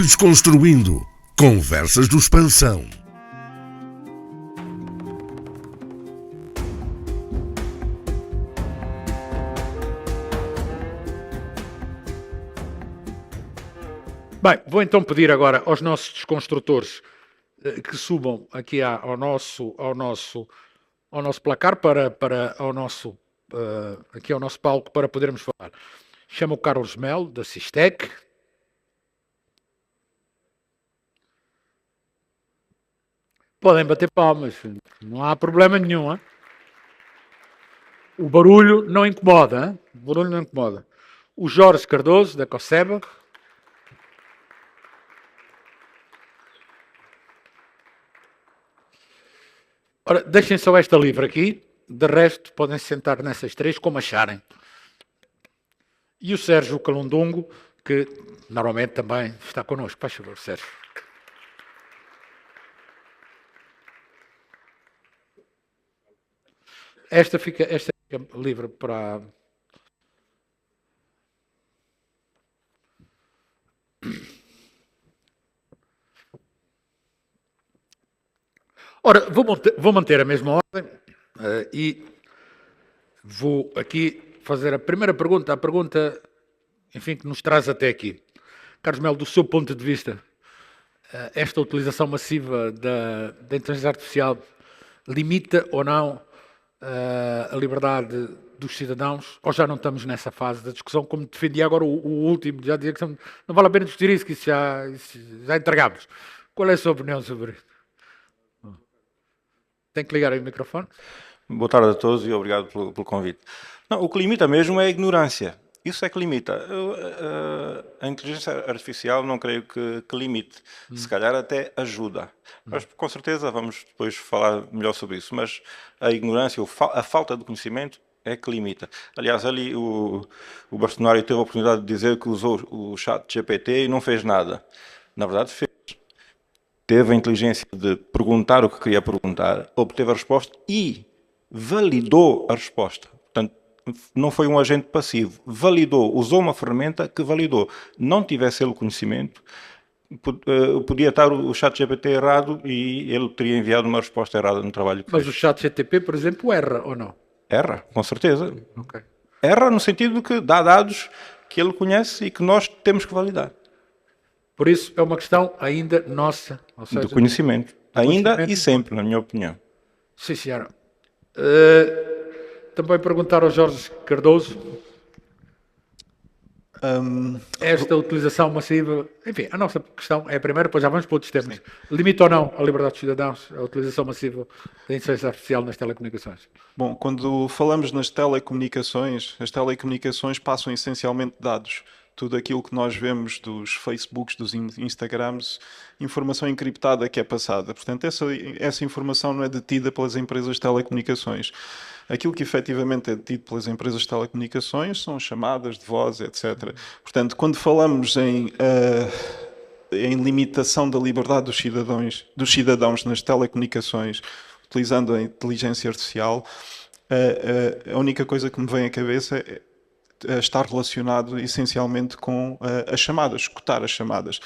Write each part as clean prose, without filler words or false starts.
Desconstruindo. Conversas do Expansão. Bem, vou então pedir agora aos nossos desconstrutores que subam aqui ao nosso placar aqui ao nosso palco para podermos falar. Chamo o Carlos Melo, da Sistec. Podem bater palmas, não há problema nenhum. Hein? O barulho não incomoda. Hein? O barulho não incomoda. O Jorge Cardoso, da COSEBA. Ora, deixem só esta livre aqui. De resto, podem sentar nessas três como acharem. E o Sérgio Calundungo, que normalmente também está connosco. Faz favor, Sérgio. Esta fica livre para... Ora, vou manter a mesma ordem e vou aqui fazer a primeira pergunta, a pergunta, enfim, que nos traz até aqui. Carlos Melo, do seu ponto de vista, esta utilização massiva da inteligência artificial limita ou não a liberdade dos cidadãos, ou já não estamos nessa fase da discussão, como defendi agora o último, já dizia que não vale a pena discutir isso, que isso já entregámos. Qual é a sua opinião sobre isso? Tem que ligar aí o microfone. Boa tarde a todos e obrigado pelo convite. Não, o que limita mesmo é a ignorância. Isso é que limita. A inteligência artificial não creio que limite. Se calhar até ajuda. Mas com certeza vamos depois falar melhor sobre isso. Mas a ignorância, a falta de conhecimento é que limita. Aliás, ali o bastonário teve a oportunidade de dizer que usou o chat GPT e não fez nada. Na verdade fez. Teve a inteligência de perguntar o que queria perguntar, obteve a resposta e validou a resposta. Portanto, não foi um agente passivo. Validou, usou uma ferramenta que validou. Não tivesse ele conhecimento, podia estar o chat GPT errado e ele teria enviado uma resposta errada no trabalho que fez. Mas o chat GPT, por exemplo, erra ou não? Erra, com certeza. Okay. Erra no sentido que dá dados que ele conhece e que nós temos que validar. Por isso, é uma questão ainda nossa. Ou seja, do conhecimento. Ainda e sempre, na minha opinião. Sim, senhora. Também perguntar ao Jorge Cardoso. Esta utilização massiva... Enfim, a nossa questão é a primeira, depois já vamos para outros temas. Sim. Limita ou não a liberdade dos cidadãos a utilização massiva da inteligência artificial nas telecomunicações? Bom, quando falamos nas telecomunicações, as telecomunicações passam essencialmente dados. Tudo aquilo que nós vemos dos Facebooks, dos Instagrams, informação encriptada que é passada. Portanto, essa informação não é detida pelas empresas de telecomunicações. Aquilo que efetivamente é detido pelas empresas de telecomunicações são chamadas de voz, etc. Portanto, quando falamos em limitação da liberdade dos cidadãos nas telecomunicações, utilizando a inteligência artificial, a única coisa que me vem à cabeça está relacionado essencialmente com as chamadas, escutar as chamadas.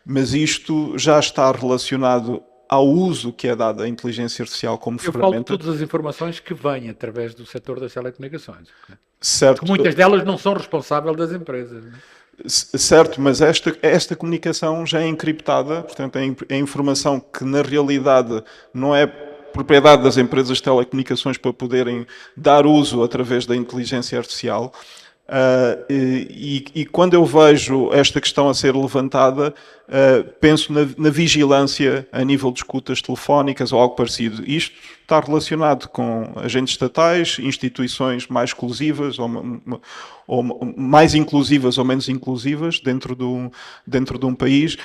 Mas isto já está relacionado ao uso que é dado à inteligência artificial como ferramenta. Eu falo de todas as informações que vêm através do setor das telecomunicações. Certo. Porque muitas delas não são responsáveis das empresas. Não é? Certo, mas esta comunicação já é encriptada, portanto é informação que na realidade não é propriedade das empresas de telecomunicações para poderem dar uso através da inteligência artificial. E quando eu vejo esta questão a ser levantada, penso na vigilância a nível de escutas telefónicas ou algo parecido. Isto está relacionado com agentes estatais, instituições mais exclusivas ou mais inclusivas ou menos inclusivas dentro de um país.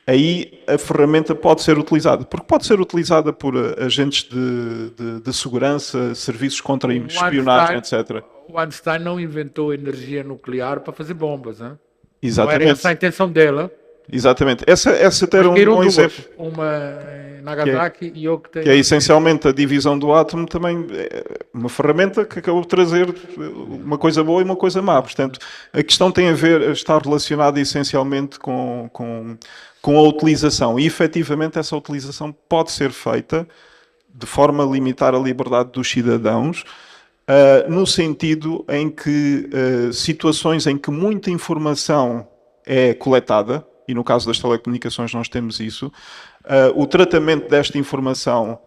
Aí a ferramenta pode ser utilizada, porque pode ser utilizada por agentes de segurança, serviços contra espionagem, etc. O Einstein não inventou energia nuclear para fazer bombas, hein? Exatamente. Não era essa a intenção dela. exatamente. Essa até era Caíram um bom duas, exemplo. uma em Nagasaki e outra Que é essencialmente a divisão do átomo, também é uma ferramenta que acabou de trazer uma coisa boa e uma coisa má. Portanto, a questão tem a ver, está relacionada essencialmente com a utilização. E, efetivamente, essa utilização pode ser feita de forma a limitar a liberdade dos cidadãos, no sentido em que situações em que muita informação é coletada, e no caso das telecomunicações nós temos isso, o tratamento desta informação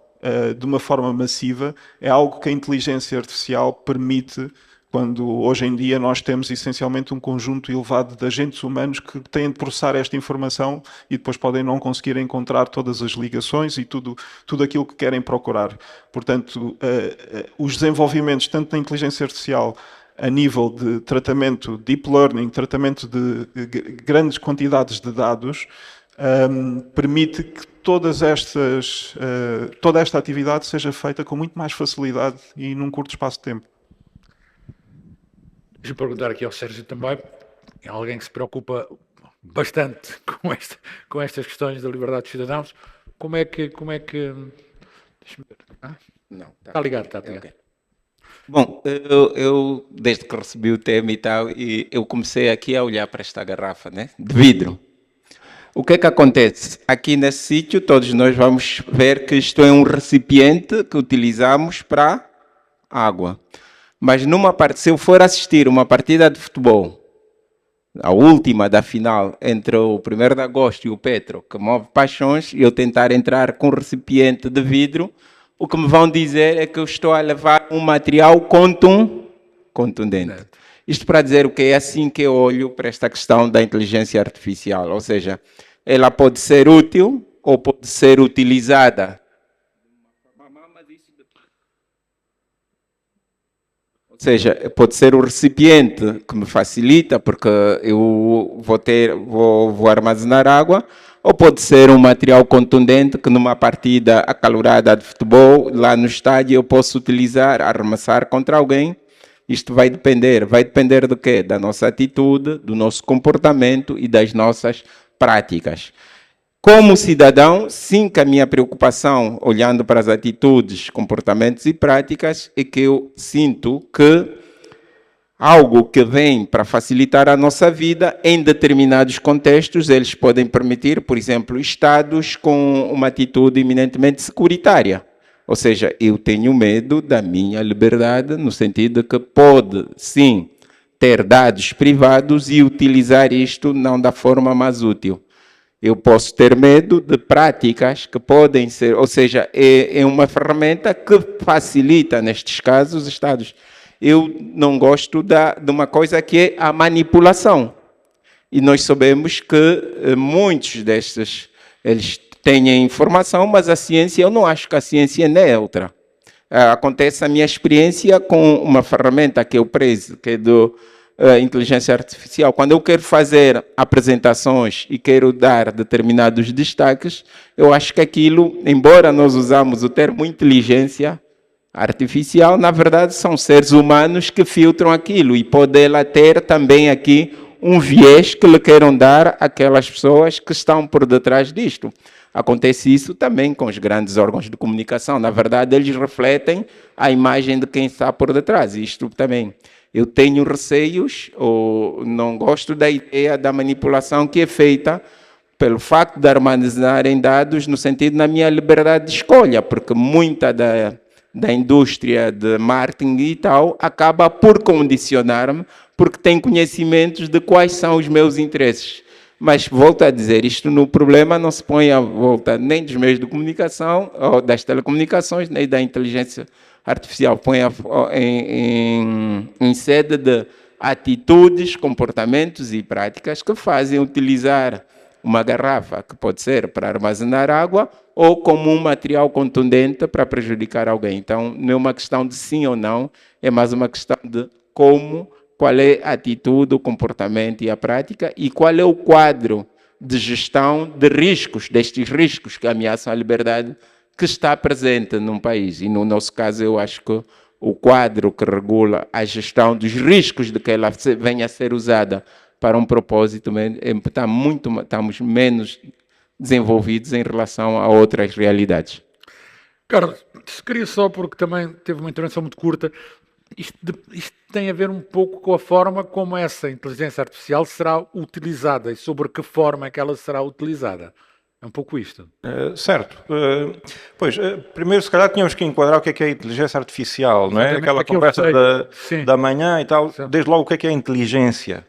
de uma forma massiva é algo que a inteligência artificial permite, quando hoje em dia nós temos essencialmente um conjunto elevado de agentes humanos que têm de processar esta informação e depois podem não conseguir encontrar todas as ligações e tudo aquilo que querem procurar. Portanto, os desenvolvimentos tanto na inteligência artificial a nível de tratamento deep learning, tratamento de grandes quantidades de dados, permite que toda esta atividade seja feita com muito mais facilidade e num curto espaço de tempo. Deixa eu perguntar aqui ao Sérgio também, é alguém que se preocupa bastante com estas questões da liberdade dos cidadãos. Como é que deixa-me ver. Não, Está ligado, está ligado. ok. Bom, eu desde que recebi o tema e tal, e eu comecei aqui a olhar para esta garrafa, né, de vidro. O que é que acontece? Aqui nesse sítio, todos nós vamos ver que isto é um recipiente que utilizamos para água. Mas se eu for assistir uma partida de futebol, a última da final, entre o 1º de agosto e o Petro, que move paixões, e eu tentar entrar com um recipiente de vidro, o que me vão dizer é que eu estou a levar um material contundente. Isto para dizer o que é assim que eu olho para esta questão da inteligência artificial. Ou seja, ela pode ser útil ou pode ser utilizada. Ou seja, pode ser o recipiente que me facilita, porque eu vou armazenar água, ou pode ser um material contundente que numa partida acalorada de futebol, lá no estádio, eu posso utilizar, arremessar contra alguém. Isto vai depender do quê? Da nossa atitude, do nosso comportamento e das nossas práticas. Como cidadão, sim que a minha preocupação, olhando para as atitudes, comportamentos e práticas, é que eu sinto que algo que vem para facilitar a nossa vida, em determinados contextos, eles podem permitir, por exemplo, estados com uma atitude eminentemente securitária. Ou seja, eu tenho medo da minha liberdade, no sentido de que pode, sim, ter dados privados e utilizar isto não da forma mais útil. Eu posso ter medo de práticas que podem ser, ou seja, é uma ferramenta que facilita, nestes casos, os estados. Eu não gosto de uma coisa que é a manipulação. E nós sabemos que muitos destes, eles têm informação, mas a ciência, eu não acho que a ciência é neutra. Acontece a minha experiência com uma ferramenta que eu prezo, que é do inteligência artificial. Quando eu quero fazer apresentações e quero dar determinados destaques, eu acho que aquilo, embora nós usamos o termo inteligência artificial, na verdade são seres humanos que filtram aquilo e pode ela ter também aqui um viés que lhe queiram dar àquelas pessoas que estão por detrás disto. Acontece isso também com os grandes órgãos de comunicação. Na verdade, eles refletem a imagem de quem está por detrás. Isto também. Eu tenho receios, ou não gosto da ideia da manipulação que é feita pelo facto de armazenarem dados no sentido da minha liberdade de escolha, porque muita da indústria de marketing e tal acaba por condicionar-me, porque tem conhecimentos de quais são os meus interesses. Mas, volto a dizer, isto no problema não se põe à volta nem dos meios de comunicação, ou das telecomunicações, nem da inteligência artificial. Põe em sede de atitudes, comportamentos e práticas que fazem utilizar uma garrafa, que pode ser para armazenar água, ou como um material contundente para prejudicar alguém. Então, não é uma questão de sim ou não, é mais uma questão de como, qual é a atitude, o comportamento e a prática, e qual é o quadro de gestão de riscos, destes riscos que ameaçam a liberdade, que está presente num país. E no nosso caso, eu acho que o quadro que regula a gestão dos riscos de que ela venha a ser usada para um propósito, estamos menos desenvolvidos em relação a outras realidades. Carlos, se queria só, porque também teve uma intervenção muito curta, isto tem a ver um pouco com a forma como essa inteligência artificial será utilizada e sobre que forma é que ela será utilizada. É um pouco isto. Certo. Primeiro, se calhar, tínhamos que enquadrar o que é a inteligência artificial, não é? Exatamente, Aquela aquilo conversa Sim. da manhã e tal. Sim. Desde logo, o que é a inteligência?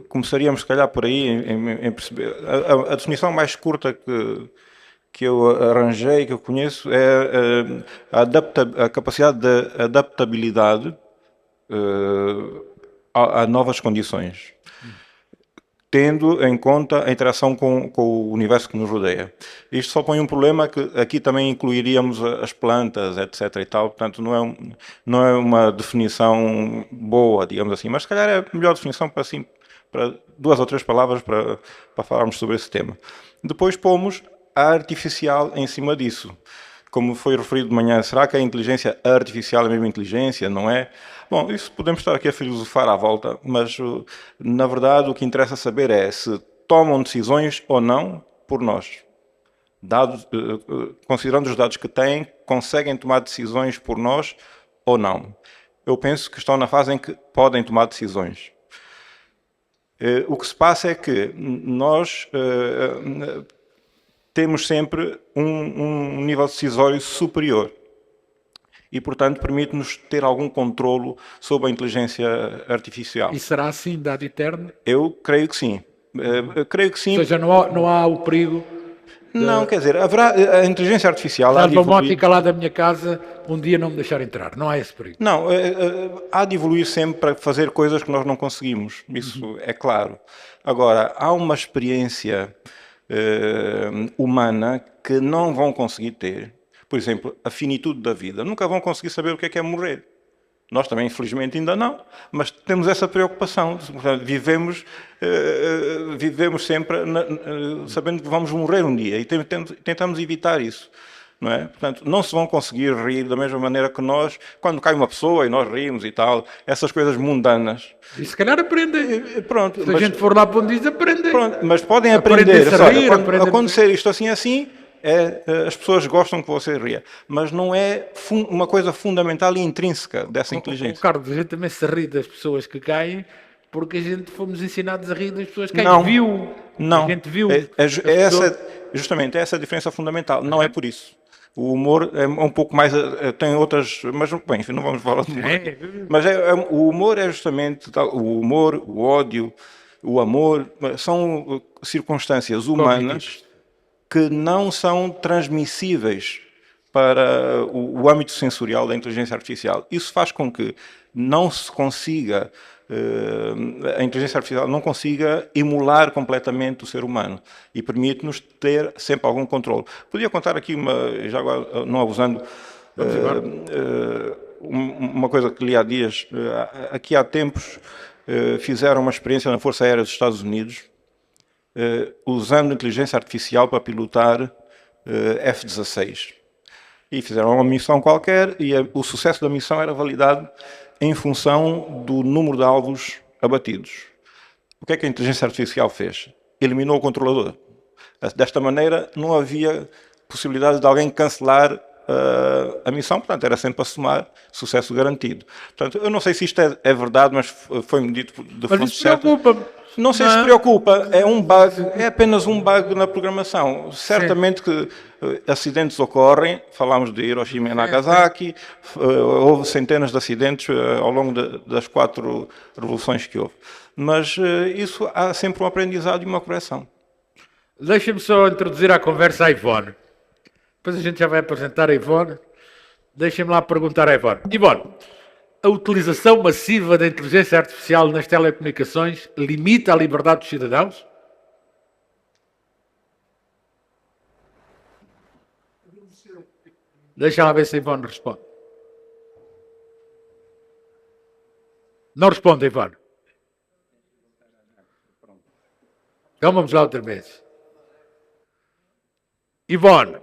Começaríamos, se calhar, por aí, em perceber. A definição mais curta que eu arranjei, que eu conheço, é a capacidade de adaptabilidade a novas condições, tendo em conta a interação com o universo que nos rodeia. Isto só põe um problema que aqui também incluiríamos as plantas, etc. e tal, portanto não é uma definição boa, digamos assim, mas se calhar é a melhor definição para 2 ou 3 palavras para falarmos sobre esse tema. Depois pomos a artificial em cima disso. Como foi referido de manhã, será que a inteligência artificial é a mesma inteligência? Não é? Bom, isso podemos estar aqui a filosofar à volta, mas na verdade o que interessa saber é se tomam decisões ou não por nós. Considerando os dados que têm, conseguem tomar decisões por nós ou não? Eu penso que estão na fase em que podem tomar decisões. O que se passa é que nós temos sempre um nível decisório superior e, portanto, permite-nos ter algum controlo sobre a inteligência artificial. E será assim, dado eterno? Eu creio que sim. Creio que sim. Ou seja, não há o perigo Não, quer dizer, haverá a inteligência artificial... da há de evoluir. domótica lá da minha casa um dia não me deixar entrar. Não há esse perigo. Não, há de evoluir sempre para fazer coisas que nós não conseguimos. Isso é claro. Agora, há uma experiência humana que não vão conseguir ter. Por exemplo, a finitude da vida. Nunca vão conseguir saber o que é morrer. Nós também, infelizmente, ainda não, mas temos essa preocupação. Vivemos sempre sabendo que vamos morrer um dia e tentamos evitar isso. Não é? Portanto, não se vão conseguir rir da mesma maneira que nós, quando cai uma pessoa e nós rimos e tal, essas coisas mundanas. E se calhar aprendem. Pronto, Se a gente for lá para onde diz, aprendem. Pronto, mas podem Aprendem-se aprender. a Olha, rir, quando aprendem-se- acontecer isto assim, as pessoas gostam que você ria. Mas não é uma coisa fundamental e intrínseca dessa inteligência. Carlos, a gente também se ri das pessoas que caem porque a gente fomos ensinados a rir das pessoas que caem. Não. Viu. Não. A gente viu. Justamente essa é a diferença fundamental. Não é por isso. O humor é um pouco mais... tem outras... Mas, bem, enfim, não vamos falar do humor. Mas o humor é justamente... O humor, o ódio, o amor, são circunstâncias humanas que não são transmissíveis para o âmbito sensorial da inteligência artificial. Isso faz com que não se consiga... a inteligência artificial não consiga emular completamente o ser humano e permite-nos ter sempre algum controle. Podia contar aqui, já agora não abusando, uma coisa que li há dias. Aqui há tempos fizeram uma experiência na Força Aérea dos Estados Unidos usando inteligência artificial para pilotar F-16. E fizeram uma missão qualquer e o sucesso da missão era validado em função do número de alvos abatidos. O que é que a inteligência artificial fez? Eliminou o controlador. Desta maneira, não havia possibilidade de alguém cancelar a missão, portanto, era sempre a somar, sucesso garantido. Portanto, eu não sei se isto é verdade, mas foi-me dito de fonte certa. Mas isso preocupa-me. Não sei se preocupa, é um bug, é apenas um bug na programação. Certamente que acidentes ocorrem, falámos de Hiroshima e Nagasaki, houve centenas de acidentes ao longo das 4 revoluções que houve. Mas isso há sempre um aprendizado e uma correção. Deixa-me só introduzir à conversa a Ivone. Depois a gente já vai apresentar a Ivone. Deixem-me lá perguntar a Ivone. Ivone, a utilização massiva da inteligência artificial nas telecomunicações limita a liberdade dos cidadãos? Deixa lá ver se a Ivone responde. Não responde, Ivone. Então vamos lá outra vez. Ivone,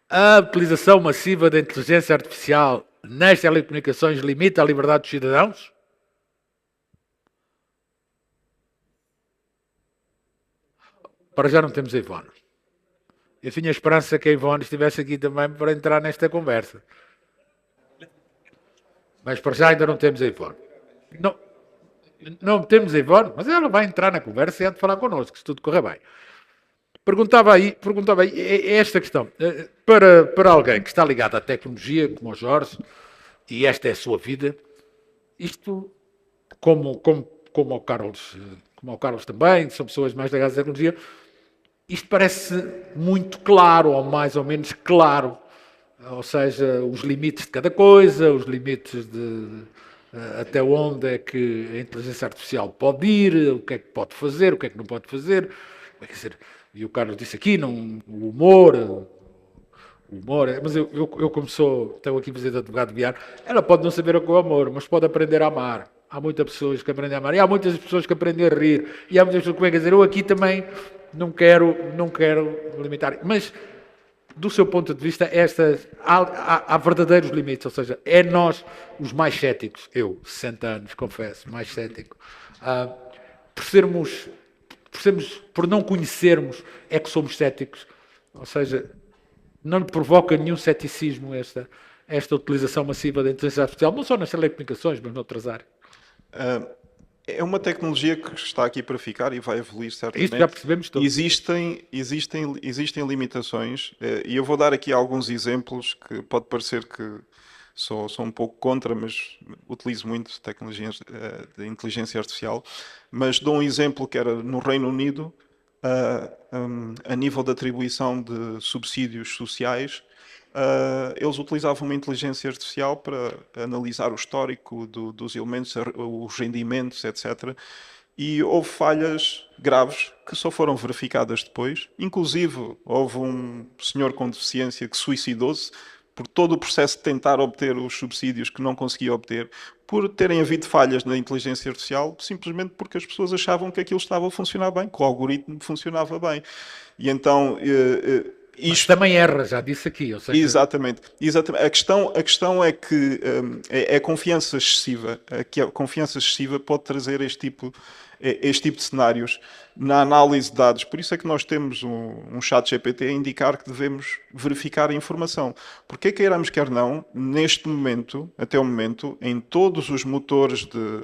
a utilização massiva da inteligência artificial nas telecomunicações limita a liberdade dos cidadãos? para já não temos a Ivone. Eu tinha esperança que a Ivone estivesse aqui também para entrar nesta conversa. Mas para já ainda não temos a Ivone. Não, não temos a Ivone, mas ela vai entrar na conversa e há de falar connosco, se tudo correr bem. Perguntava aí esta questão. Para alguém que está ligado à tecnologia, como o Jorge, e esta é a sua vida, isto, como o Carlos também, são pessoas mais ligadas à tecnologia, isto parece muito claro, ou mais ou menos claro, ou seja, os limites de cada coisa, os limites de até onde é que a inteligência artificial pode ir, o que é que pode fazer, o que é que não pode fazer. Quer dizer, e o Carlos disse aqui, o humor, mas eu como tenho aqui visita de advogado de Guiar, ela pode não saber o que é o amor, mas pode aprender a amar. Há muitas pessoas que aprendem a amar, e há muitas pessoas que aprendem a rir, e há muitas pessoas que vêm a dizer, eu aqui também não quero limitar. Mas, do seu ponto de vista, há verdadeiros limites, ou seja, é nós os mais céticos, eu, 60 anos, confesso, mais cético, por não conhecermos, é que somos céticos, ou seja, não lhe provoca nenhum ceticismo esta utilização massiva da inteligência artificial, não só nas telecomunicações, mas noutras áreas. É uma tecnologia que está aqui para ficar e vai evoluir certamente. Isso já percebemos todos. Existem limitações e eu vou dar aqui alguns exemplos que pode parecer que sou um pouco contra, mas utilizo muito tecnologias de inteligência artificial. Mas dou um exemplo que era no Reino Unido, a nível da atribuição de subsídios sociais, eles utilizavam uma inteligência artificial para analisar o histórico dos elementos, os rendimentos, etc. E houve falhas graves que só foram verificadas depois. Inclusive, houve um senhor com deficiência que suicidou-se por todo o processo de tentar obter os subsídios que não conseguia obter, por terem havido falhas na inteligência artificial, simplesmente porque as pessoas achavam que aquilo estava a funcionar bem, que o algoritmo funcionava bem. E então... Mas também erra, já disse aqui. Ou seja... Exatamente. A questão é que é a confiança excessiva. Que a confiança excessiva pode trazer este tipo de cenários na análise de dados. Por isso é que nós temos um chat GPT a indicar que devemos verificar a informação. Porque queiramos, quer não, neste momento, até o momento, em todos os motores de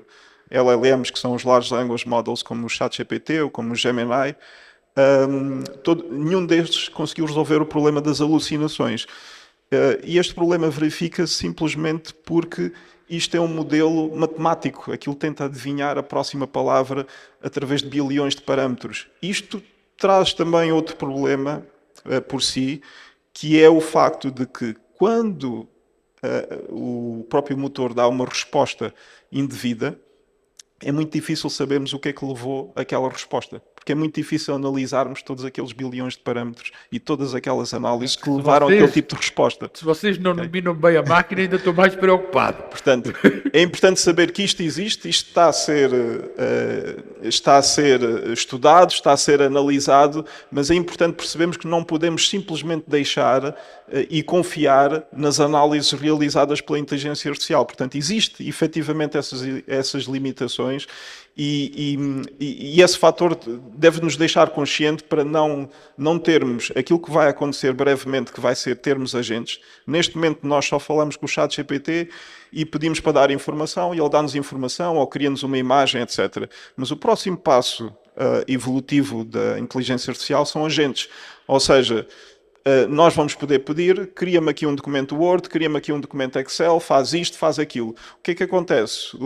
LLMs, que são os Large Language Models, como o chat GPT ou como o Gemini, nenhum destes conseguiu resolver o problema das alucinações. E este problema verifica-se simplesmente porque isto é um modelo matemático. Aquilo tenta adivinhar a próxima palavra através de bilhões de parâmetros. Isto traz também outro problema por si, que é o facto de que quando o próprio motor dá uma resposta indevida, é muito difícil sabermos o que é que levou àquela resposta. Porque é muito difícil analisarmos todos aqueles bilhões de parâmetros e todas aquelas análises que levaram àquele tipo de resposta. Se vocês não dominam bem a máquina, ainda estou mais preocupado. Portanto, é importante saber que isto existe, isto está a ser estudado, está a ser analisado, mas é importante percebermos que não podemos simplesmente deixar e confiar nas análises realizadas pela inteligência artificial. Portanto, existe efetivamente essas limitações e esse fator deve nos deixar consciente para não termos aquilo que vai acontecer brevemente, que vai ser termos agentes. Neste momento nós só falamos com o chat GPT e pedimos para dar informação e ele dá-nos informação ou cria-nos uma imagem, etc. Mas o próximo passo evolutivo da inteligência artificial são agentes. Ou seja, nós vamos poder pedir, cria-me aqui um documento Word, cria-me aqui um documento Excel, faz isto, faz aquilo. O que é que acontece?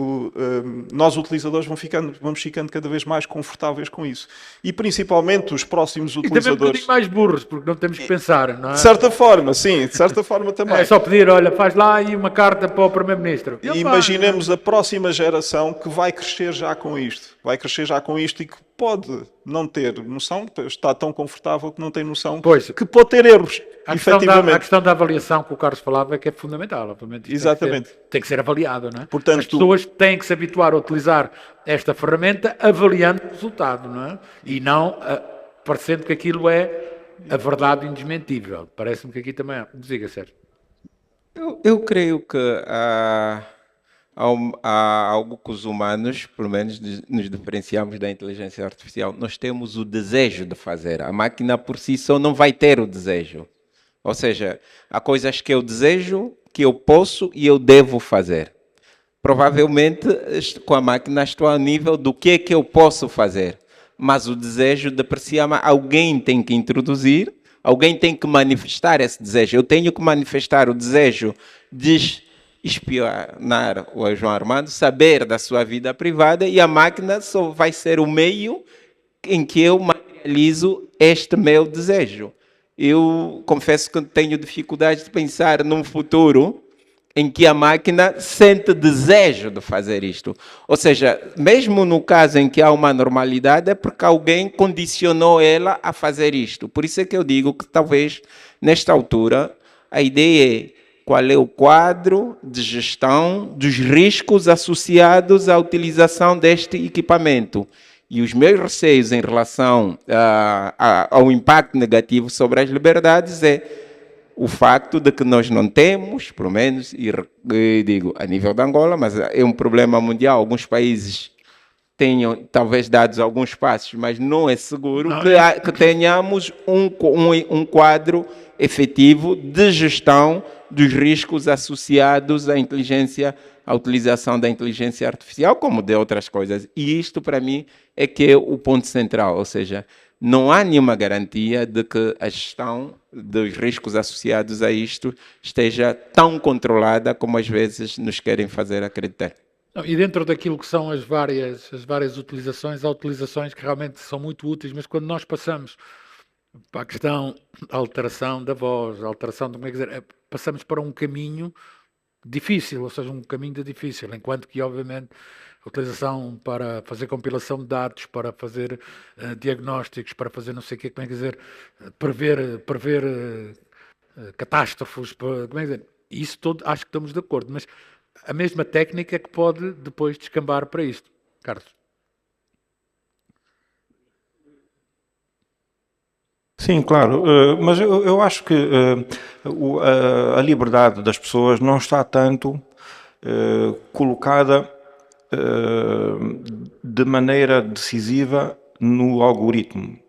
Nós, utilizadores, vamos ficando cada vez mais confortáveis com isso. E, principalmente, os próximos utilizadores... E também um bocadinho mais burros, porque não temos que pensar, não é? De certa forma, sim. De certa forma também. É só pedir, olha, faz lá aí uma carta para o Primeiro-Ministro. Imaginemos a próxima geração que vai crescer já com isto. Vai crescer já com isto e que pode não ter noção, está tão confortável que não tem noção, que pode ter erros, efetivamente. A questão da avaliação que o Carlos falava é que é fundamental. Obviamente. Exatamente. Tem que ser avaliado, não é? Portanto, as pessoas têm que se habituar a utilizar esta ferramenta avaliando o resultado, não é? E não parecendo que aquilo é a indesmentível. Parece-me que aqui também é. Diga, Sérgio. Eu creio que há algo que os humanos, pelo menos, nos diferenciamos da inteligência artificial. Nós temos o desejo de fazer. A máquina por si só não vai ter o desejo. Ou seja, há coisas que eu desejo, que eu posso e eu devo fazer. Provavelmente, com a máquina, estou ao nível do que é que eu posso fazer. Mas o desejo depreciar, alguém tem que introduzir, alguém tem que manifestar esse desejo. Eu tenho que manifestar o desejo de espionar o João Armando, saber da sua vida privada, e a máquina só vai ser o meio em que eu materializo este meu desejo. Eu confesso que tenho dificuldade de pensar num futuro em que a máquina sente desejo de fazer isto. Ou seja, mesmo no caso em que há uma normalidade, é porque alguém condicionou ela a fazer isto. Por isso é que eu digo que talvez, nesta altura, a ideia é qual é o quadro de gestão dos riscos associados à utilização deste equipamento. E os meus receios em relação ao impacto negativo sobre as liberdades é o facto de que nós não temos, pelo menos, e digo a nível da Angola, mas é um problema mundial, alguns países tenham talvez dados alguns passos, mas não é seguro que tenhamos um quadro efetivo de gestão dos riscos associados à utilização da inteligência artificial, como de outras coisas. E isto, para mim, é que é o ponto central, ou seja, não há nenhuma garantia de que a gestão dos riscos associados a isto esteja tão controlada como às vezes nos querem fazer acreditar. Não, e dentro daquilo que são as várias utilizações, há utilizações que realmente são muito úteis, mas quando nós passamos para a questão da alteração da voz, a alteração de, como é que dizer, passamos para um caminho difícil, ou seja, um caminho de difícil, enquanto que, obviamente, a utilização para fazer compilação de dados, para fazer diagnósticos, para fazer não sei o quê, como é que dizer, prever catástrofes, como é que dizer, isso tudo acho que estamos de acordo, mas a mesma técnica é que pode depois descambar para isto. Carlos. Sim, claro, mas eu acho que a liberdade das pessoas não está tanto colocada de maneira decisiva no algoritmo.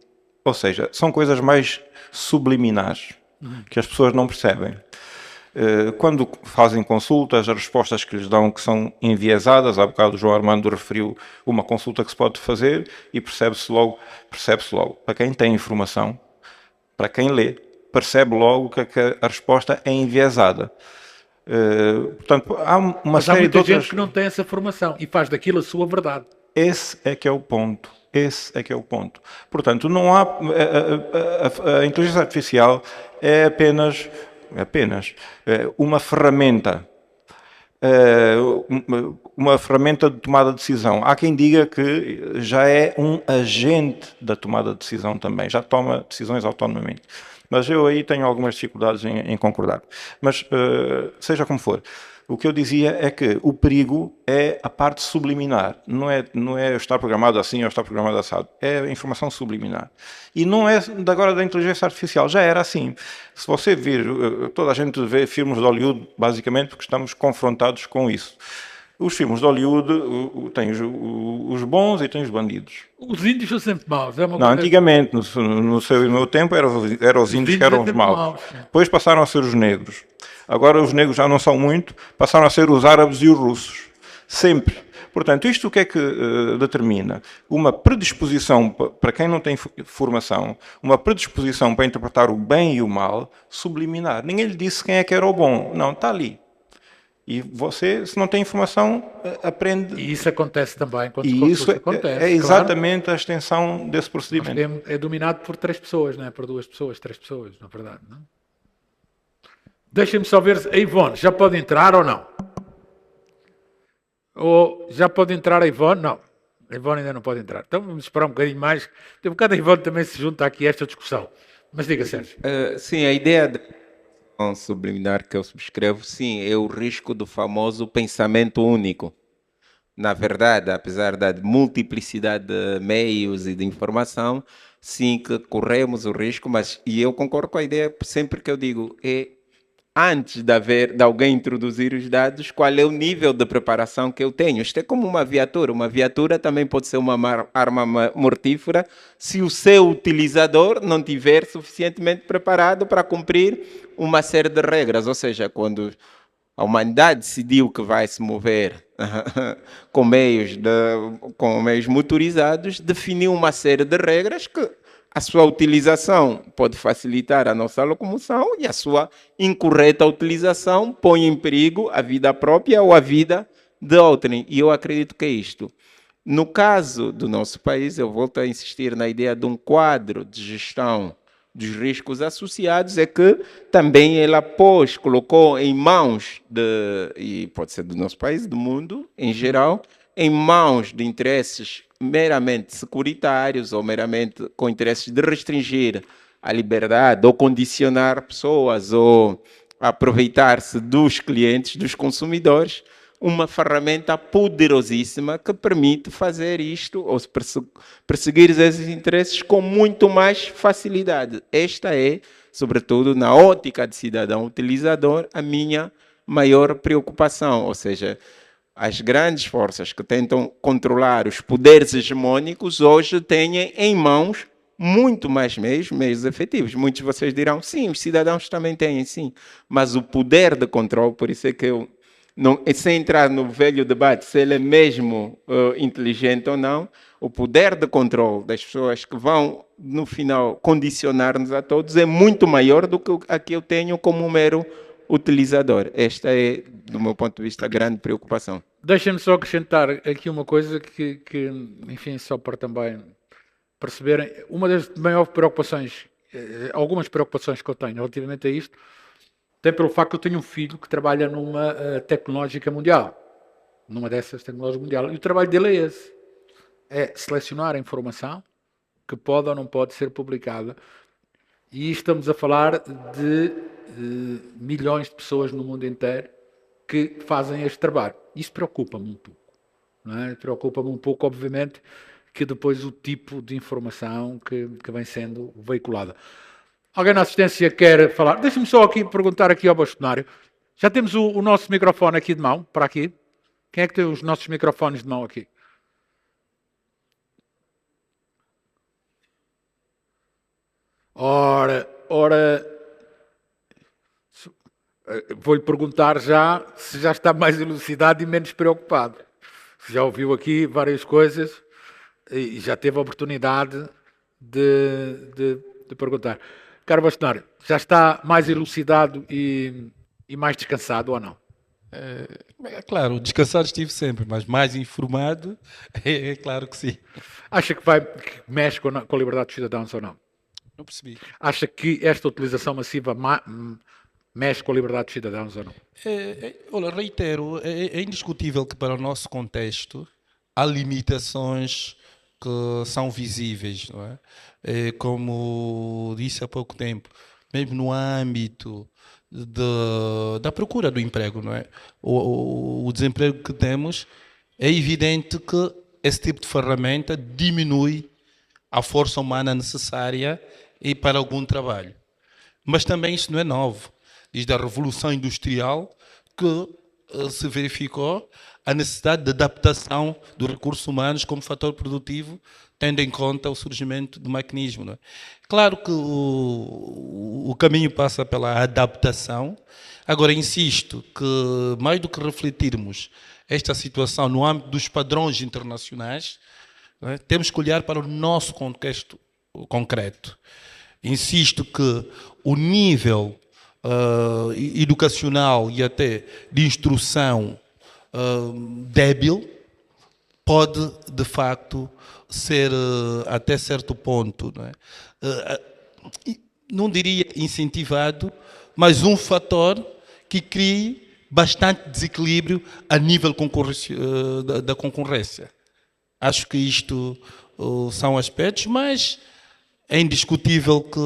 Ou seja, são coisas mais subliminares que as pessoas não percebem. Quando fazem consultas, as respostas que lhes dão que são enviesadas, há bocado o João Armando referiu uma consulta que se pode fazer e percebe-se logo. Para quem tem informação, para quem lê, percebe logo que a resposta é enviesada. Portanto, há uma Mas há série muita de outras... gente que não tem essa formação e faz daquilo a sua verdade. Esse é que é o ponto. Portanto, não há... A inteligência artificial é apenas uma ferramenta. Uma ferramenta de tomada de decisão. Há quem diga que já é um agente da tomada de decisão também, já toma decisões autonomamente. Mas eu aí tenho algumas dificuldades em concordar. Mas, seja como for, o que eu dizia é que o perigo é a parte subliminar. Não é estar programado assim ou estar programado assado. É a informação subliminar. E não é de agora da inteligência artificial. Já era assim. Se você vir, toda a gente vê filmes de Hollywood, basicamente, porque estamos confrontados com isso. Os filmes de Hollywood têm os bons e têm os bandidos. Os índios são sempre maus. Não, antigamente, no meu tempo, eram os índios que eram os maus. Depois passaram a ser os negros. Agora os negros já não são muito, passaram a ser os árabes e os russos. Sempre. Portanto, isto o que é que determina? Uma predisposição, para quem não tem formação, uma predisposição para interpretar o bem e o mal subliminar. Ninguém lhe disse quem é que era o bom. Não, está ali. E você, se não tem informação, aprende. E isso acontece também quando e isso acontece. É exatamente claro. A extensão desse procedimento. É dominado por 3 pessoas, não é? Por 2 pessoas, 3 pessoas, na verdade. Não? Deixem-me só ver se a Ivone já pode entrar ou não. Ou já pode entrar a Ivone? Não. A Ivone ainda não pode entrar. Então vamos esperar um bocadinho mais. Tem um bocado a Ivone também se junta aqui a esta discussão. Mas diga, Sérgio. Sim, a ideia de subliminar que eu subscrevo, sim, é o risco do famoso pensamento único. Na verdade, apesar da multiplicidade de meios e de informação, sim que corremos o risco, e eu concordo com a ideia sempre que eu digo, é antes de alguém introduzir os dados, qual é o nível de preparação que eu tenho. Isto é como uma viatura. Uma viatura também pode ser uma arma mortífera se o seu utilizador não estiver suficientemente preparado para cumprir uma série de regras. Ou seja, quando a humanidade decidiu que vai se mover com meios motorizados, definiu uma série de regras que a sua utilização pode facilitar a nossa locomoção e a sua incorreta utilização põe em perigo a vida própria ou a vida de outrem. E eu acredito que é isto. No caso do nosso país, eu volto a insistir na ideia de um quadro de gestão dos riscos associados, é que também ela colocou em mãos, e pode ser do nosso país, do mundo em geral, em mãos de interesses meramente securitários ou meramente com interesses de restringir a liberdade ou condicionar pessoas ou aproveitar-se dos clientes, dos consumidores, uma ferramenta poderosíssima que permite fazer isto ou perseguir esses interesses com muito mais facilidade. Esta é, sobretudo na ótica de cidadão utilizador, a minha maior preocupação, ou seja, as grandes forças que tentam controlar os poderes hegemônicos hoje têm em mãos muito mais meios efetivos. Muitos de vocês dirão, sim, os cidadãos também têm, sim. Mas o poder de controle, por isso é que eu, não, sem entrar no velho debate se ele é mesmo inteligente ou não, o poder de controle das pessoas que vão, no final, condicionar-nos a todos é muito maior do que a que eu tenho como um mero utilizador. Esta é, do meu ponto de vista, a grande preocupação. Deixem-me só acrescentar aqui uma coisa que, enfim, só para também perceberem, uma das maiores preocupações, algumas preocupações que eu tenho relativamente a isto, tem pelo facto que eu tenho um filho que trabalha numa tecnológica mundial, numa dessas tecnológicas mundial, e o trabalho dele é esse, é selecionar a informação que pode ou não pode ser publicada, e estamos a falar de milhões de pessoas no mundo inteiro que fazem este trabalho. Isso preocupa-me um pouco. Não é? Preocupa-me um pouco, obviamente, que depois o tipo de informação que vem sendo veiculada. Alguém na assistência quer falar? Deixa-me só aqui perguntar aqui ao bastonário. Já temos o nosso microfone aqui de mão, para aqui. Quem é que tem os nossos microfones de mão aqui? Ora, vou-lhe perguntar já se já está mais elucidado e menos preocupado. Se já ouviu aqui várias coisas e já teve a oportunidade de perguntar. Caro bastonário, já está mais elucidado e mais descansado ou não? É claro, descansado estive sempre, mas mais informado, é claro que sim. Acha que mexe com a liberdade dos cidadãos ou não? Não percebi. Acha que esta utilização massiva mexe com a liberdade dos cidadãos ou não? Olha, reitero, é indiscutível que para o nosso contexto há limitações que são visíveis, não é? Como disse há pouco tempo, mesmo no âmbito da procura do emprego, não é? O desemprego que temos, é evidente que esse tipo de ferramenta diminui a força humana necessária e para algum trabalho. Mas também isso não é novo. Desde a Revolução Industrial que se verificou a necessidade de adaptação dos recursos humanos como fator produtivo, tendo em conta o surgimento do maquinismo. Não é? Claro que o caminho passa pela adaptação. Agora, insisto que, mais do que refletirmos esta situação no âmbito dos padrões internacionais, não é? Temos que olhar para o nosso contexto concreto. Insisto que o nível educacional e até de instrução débil pode, de facto, ser até certo ponto, não é? Não diria incentivado, mas um fator que crie bastante desequilíbrio a nível da concorrência. Acho que isto são aspectos, mas é indiscutível que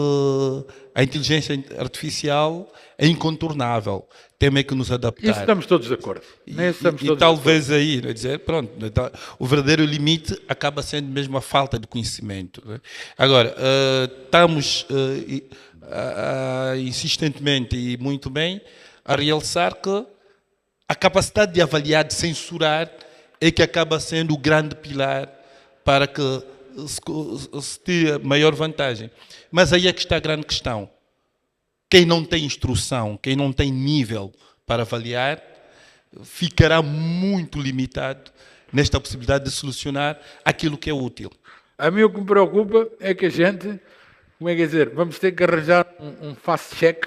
a inteligência artificial é incontornável. Temos que nos adaptar. Isso estamos todos de acordo. Nisso estamos E todos de talvez aí, quer dizer, pronto, então, o verdadeiro limite acaba sendo mesmo a falta de conhecimento. Né? Agora, estamos insistentemente e muito bem a realçar que a capacidade de avaliar, de censurar, é que acaba sendo o grande pilar para que se tenha maior vantagem. Mas aí é que está a grande questão. Quem não tem instrução, quem não tem nível para avaliar, ficará muito limitado nesta possibilidade de solucionar aquilo que é útil. A mim o que me preocupa é que a gente, como é que é dizer, vamos ter que arranjar um fast check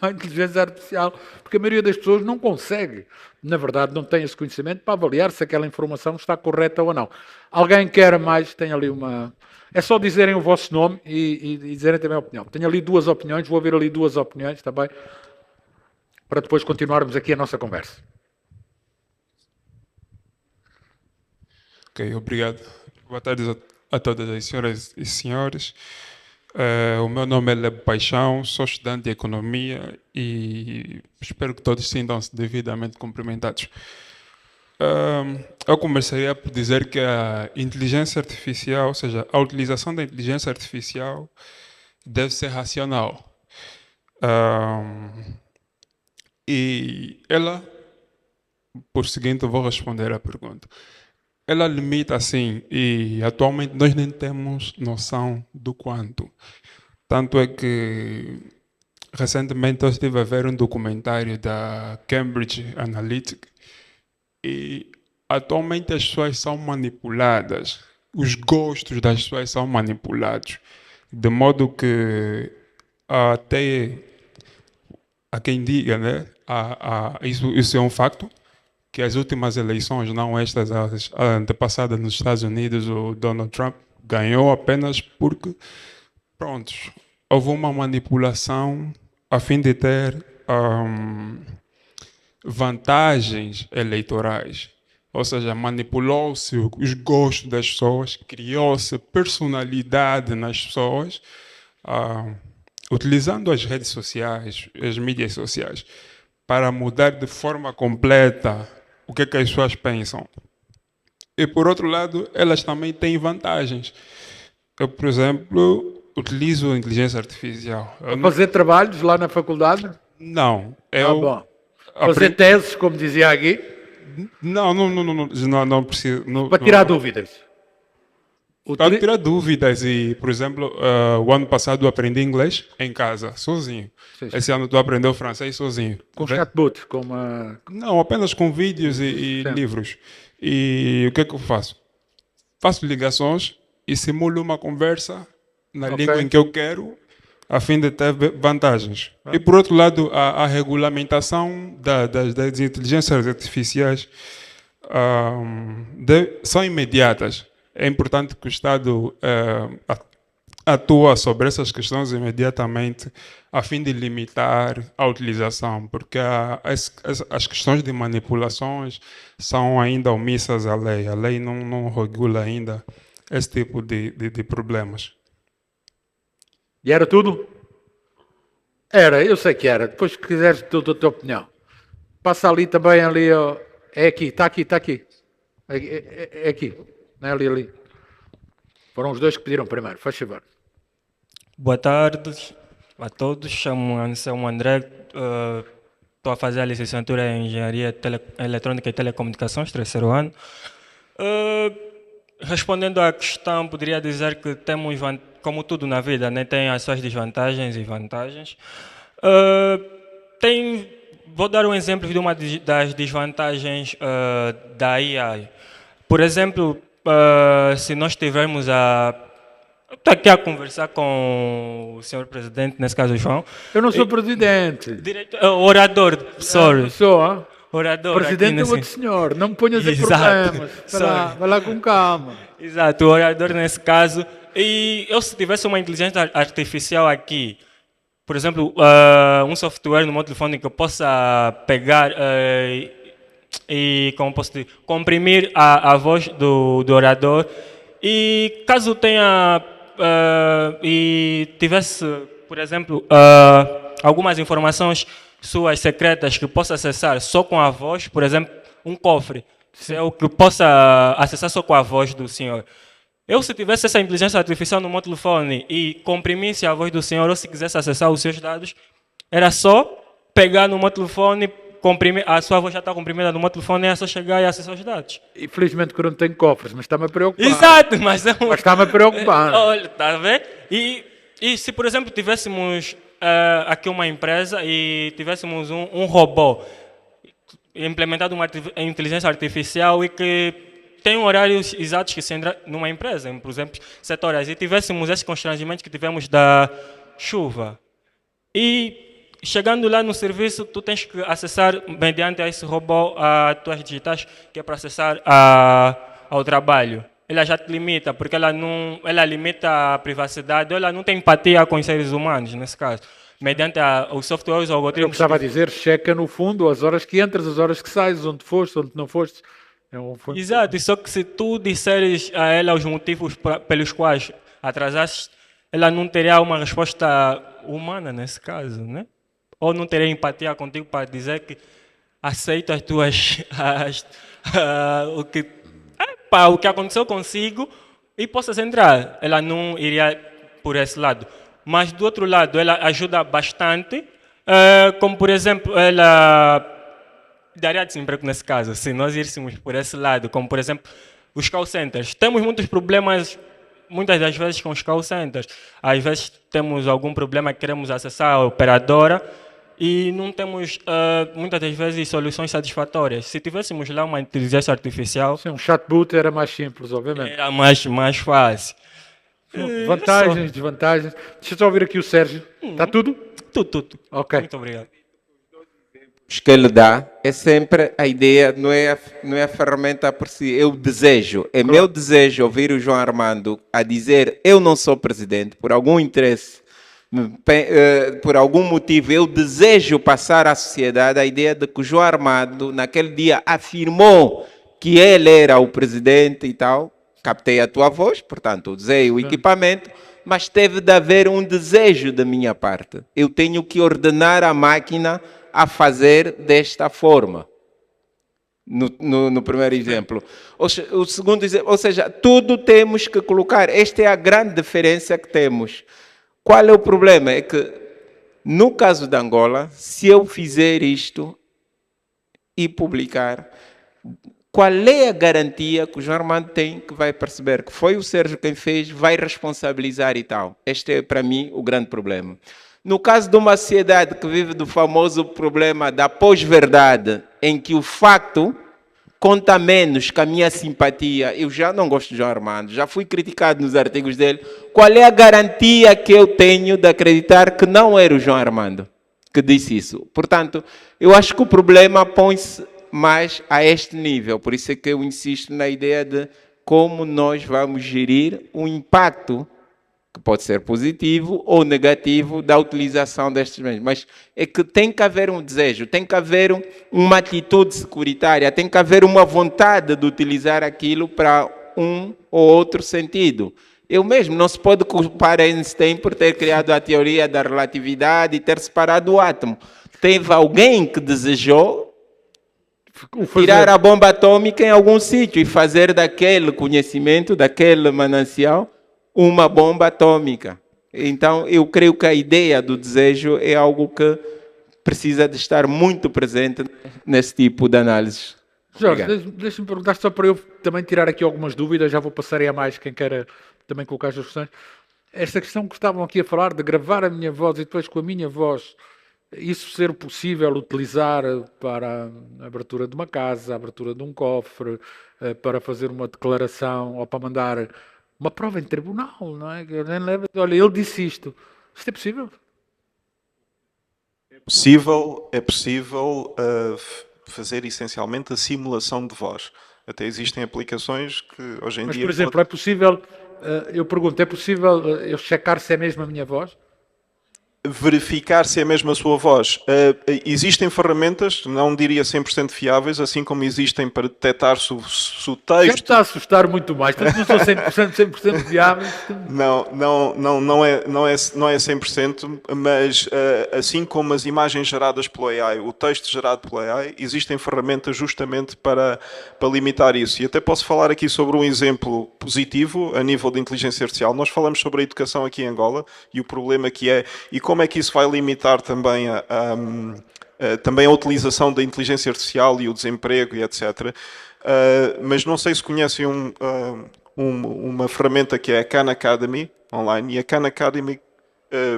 para a inteligência artificial, porque a maioria das pessoas não consegue, na verdade, não tem esse conhecimento para avaliar se aquela informação está correta ou não. Alguém quer mais, tem ali uma... É só dizerem o vosso nome e dizerem também a opinião. Tenho ali duas opiniões, vou ouvir ali duas opiniões também, para depois continuarmos aqui a nossa conversa. Ok, obrigado. Boa tarde a todas as senhoras e senhores. O meu nome é Lebo Paixão, sou estudante de Economia e espero que todos sintam-se devidamente cumprimentados. Eu começaria por dizer que a inteligência artificial, ou seja, a utilização da inteligência artificial deve ser racional. E ela, por seguinte, eu vou responder à pergunta. Ela limita assim, e atualmente nós nem temos noção do quanto. Tanto é que recentemente eu estive a ver um documentário da Cambridge Analytica e atualmente as pessoas são manipuladas, os gostos das pessoas são manipulados, de modo que até a quem diga, né, isso é um facto, que as últimas eleições, não estas, as antepassadas nos Estados Unidos, o Donald Trump ganhou apenas porque, pronto, houve uma manipulação a fim de ter vantagens eleitorais. Ou seja, manipulou-se os gostos das pessoas, criou-se personalidade nas pessoas, utilizando as redes sociais, as mídias sociais, para mudar de forma completa o que é que as pessoas pensam. E, por outro lado, elas também têm vantagens. Eu, por exemplo, utilizo a inteligência artificial. Fazer trabalhos lá na faculdade? Não. Eu bom. Fazer teses, como dizia aqui? Não preciso. Para tirar dúvidas. Para tirar dúvidas e, por exemplo, o ano passado eu aprendi inglês em casa, sozinho. Sim. Esse ano tu aprendeu francês sozinho. Com chatbot? Com uma... Não, apenas com vídeos e livros. E o que é que eu faço? Faço ligações e simulo uma conversa na língua em que eu quero, a fim de ter vantagens. E, por outro lado, a regulamentação das inteligências artificiais são imediatas. É importante que o Estado atua sobre essas questões imediatamente, a fim de limitar a utilização, porque as questões de manipulações são ainda omissas à lei. A lei não regula ainda esse tipo de problemas. E era tudo? Era, eu sei que era. Depois, se quiseres, a tua opinião. Passa ali também, ali, ó. É aqui, está aqui, está aqui. É aqui. Não é ali. Foram os dois que pediram primeiro, faz favor. Boa tarde a todos, chamo-me André, estou a fazer a licenciatura em Engenharia Eletrônica e Telecomunicações, terceiro ano. Respondendo à questão, poderia dizer que temos, como tudo na vida, né, tem as suas desvantagens e vantagens. Vou dar um exemplo de uma das desvantagens da AI. Por exemplo, se nós tivermos estou aqui a conversar com o senhor presidente, nesse caso o João. Eu não sou presidente. Orador, sorry. Não sou, hein? Orador. Presidente é outro senhor, não me ponhas em problemas. Vai lá com calma. Exato, o orador nesse caso. E eu, se tivesse uma inteligência artificial aqui, por exemplo, um software no meu telefone que eu possa pegar e, como posso dizer, comprimir a voz do orador, e caso tenha e tivesse por exemplo, algumas informações suas secretas que possa acessar só com a voz, por exemplo, um cofre, se é o que possa acessar só com a voz do senhor. Eu, se tivesse essa inteligência artificial no meu telefone e comprimisse a voz do senhor, ou se quisesse acessar os seus dados, era só pegar no meu telefone, comprimir, a sua voz já está comprimida no meu telefone, é só chegar e acessar os dados. Infelizmente que eu não tenho cofres, mas está-me a preocupar. Exato, mas é Mas está-me a preocupar. Olha, está a ver? E se, por exemplo, tivéssemos aqui uma empresa e tivéssemos um robô implementado uma inteligência artificial e que tem horários exatos que se entra numa empresa, por exemplo, setores, e tivéssemos esse constrangimento que tivemos da chuva. E chegando lá no serviço, tu tens que acessar, mediante esse robô, as tuas digitais, que é para acessar ao trabalho. Ela já te limita, porque ela limita a privacidade, ela não tem empatia com os seres humanos, nesse caso. Mediante os softwares, os Eu algoritmos. gostava de dizer, checa no fundo as horas que entras, as horas que sais, onde foste, onde não foste. Exato, e só que se tu disseres a ela os motivos pelos quais atrasaste, ela não teria uma resposta humana nesse caso, né? Ou não teria empatia contigo para dizer que aceita as tuas o que aconteceu consigo e possas entrar. Ela não iria por esse lado. Mas do outro lado, ela ajuda bastante, como por exemplo, ela daria desemprego nesse caso, se nós íssemos por esse lado, como por exemplo os call centers. Temos muitos problemas, muitas das vezes, com os call centers. Às vezes temos algum problema que queremos acessar a operadora e não temos, muitas das vezes, soluções satisfatórias. Se tivéssemos lá uma inteligência artificial... Sim, um chatbot era mais simples, obviamente. Era mais fácil. Vantagens, desvantagens. Deixa eu só ouvir aqui o Sérgio. Está tudo? Tudo. Ok. Muito obrigado. Que ele dá é sempre a ideia, não é a ferramenta por si, é o desejo. É meu desejo ouvir o João Armando a dizer eu não sou presidente por algum interesse, por algum motivo, eu desejo passar à sociedade a ideia de que o João Armando naquele dia afirmou que ele era o presidente e tal. Captei a tua voz, portanto, usei o equipamento, mas teve de haver um desejo da minha parte. Eu tenho que ordenar a máquina a fazer desta forma. No primeiro exemplo. O segundo exemplo, ou seja, tudo temos que colocar. Esta é a grande diferença que temos. Qual é o problema? É que, no caso de Angola, se eu fizer isto e publicar, qual é a garantia que o João Armando tem que vai perceber que foi o Sérgio quem fez, vai responsabilizar e tal? Este é, para mim, o grande problema. No caso de uma sociedade que vive do famoso problema da pós-verdade, em que o facto conta menos que a minha simpatia, eu já não gosto de João Armando, já fui criticado nos artigos dele, qual é a garantia que eu tenho de acreditar que não era o João Armando que disse isso? Portanto, eu acho que o problema põe-se mais a este nível, por isso é que eu insisto na ideia de como nós vamos gerir o impacto que pode ser positivo ou negativo da utilização destes meios. Mas é que tem que haver um desejo, tem que haver uma atitude securitária, tem que haver uma vontade de utilizar aquilo para um ou outro sentido. Eu mesmo, não se pode culpar Einstein por ter criado a teoria da relatividade e ter separado o átomo. Teve alguém que desejou tirar a bomba atômica em algum sítio e fazer daquele conhecimento, daquele manancial, uma bomba atômica. Então, eu creio que a ideia do desejo é algo que precisa de estar muito presente nesse tipo de análise. Jorge, deixa-me perguntar só para eu também tirar aqui algumas dúvidas, já vou passar aí a mais quem queira também colocar as suas questões. Esta questão que estavam aqui a falar de gravar a minha voz e depois com a minha voz, isso ser possível utilizar para a abertura de uma casa, a abertura de um cofre, para fazer uma declaração ou para mandar uma prova em tribunal, não é? Eu nem lembro. Olha, ele disse isto. Isto é possível? É possível fazer essencialmente a simulação de voz. Até existem aplicações que hoje em Mas, dia... por exemplo, é possível, eu pergunto, é possível eu checar se é mesmo a minha voz? verificar se é mesmo a sua voz. Existem ferramentas, não diria 100% fiáveis, assim como existem para detectar se o Já me texto... está a assustar muito mais. Portanto, não sou 100% viável. Não é 100%, mas assim como as imagens geradas pelo AI, o texto gerado pelo AI, existem ferramentas justamente para limitar isso. E até posso falar aqui sobre um exemplo positivo a nível de inteligência artificial. Nós falamos sobre a educação aqui em Angola e o problema que é, e como é que isso vai limitar também também a utilização da inteligência artificial e o desemprego e etc. Mas não sei se conhecem uma ferramenta que é a Khan Academy online, e a Khan Academy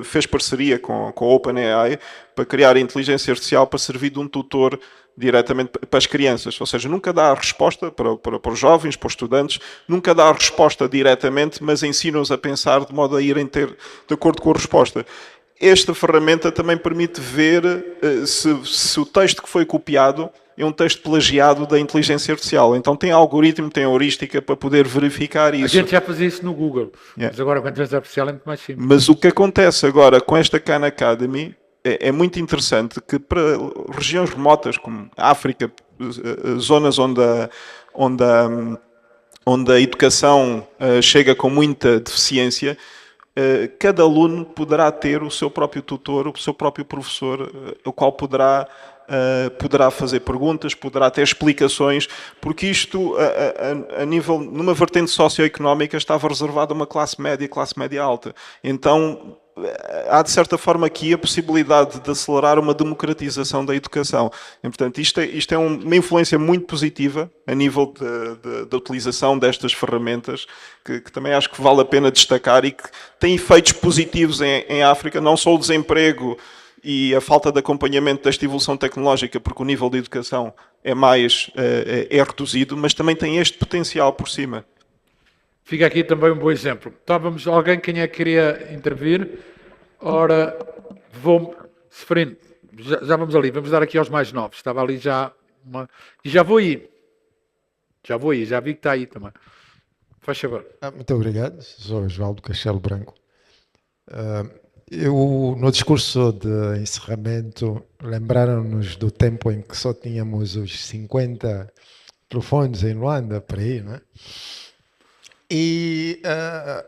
fez parceria com a OpenAI para criar a inteligência artificial para servir de um tutor diretamente para as crianças. Ou seja, nunca dá a resposta para os jovens, para os estudantes, nunca dá a resposta diretamente, mas ensina-os a pensar de modo a irem ter de acordo com a resposta. Esta ferramenta também permite ver se o texto que foi copiado é um texto plagiado da inteligência artificial. Então tem algoritmo, tem heurística para poder verificar isso. A gente já fazia isso no Google, mas agora com a inteligência artificial é muito mais simples. Mas o que acontece agora com esta Khan Academy é muito interessante, que para regiões remotas como a África, zonas onde a educação chega com muita deficiência, cada aluno poderá ter o seu próprio tutor, o seu próprio professor, o qual poderá fazer perguntas, poderá ter explicações, porque isto, a nível, numa vertente socioeconómica, estava reservado a uma classe média alta. Então, há de certa forma aqui a possibilidade de acelerar uma democratização da educação. E, portanto, isto é uma influência muito positiva a nível da utilização destas ferramentas, que também acho que vale a pena destacar e que tem efeitos positivos em África, não só o desemprego e a falta de acompanhamento desta evolução tecnológica, porque o nível de educação é reduzido, mas também tem este potencial por cima. Fica aqui também um bom exemplo. Estávamos, alguém quem é que queria intervir? Ora, Seferino, já vamos ali, vamos dar aqui aos mais novos. Estava ali já uma... E já vou aí, já vi que está aí também. Faz favor. Muito obrigado, sou Osvaldo Castelo Branco. Eu, no discurso de encerramento, lembraram-nos do tempo em que só tínhamos os 50 telefones em Luanda, por aí, não é? E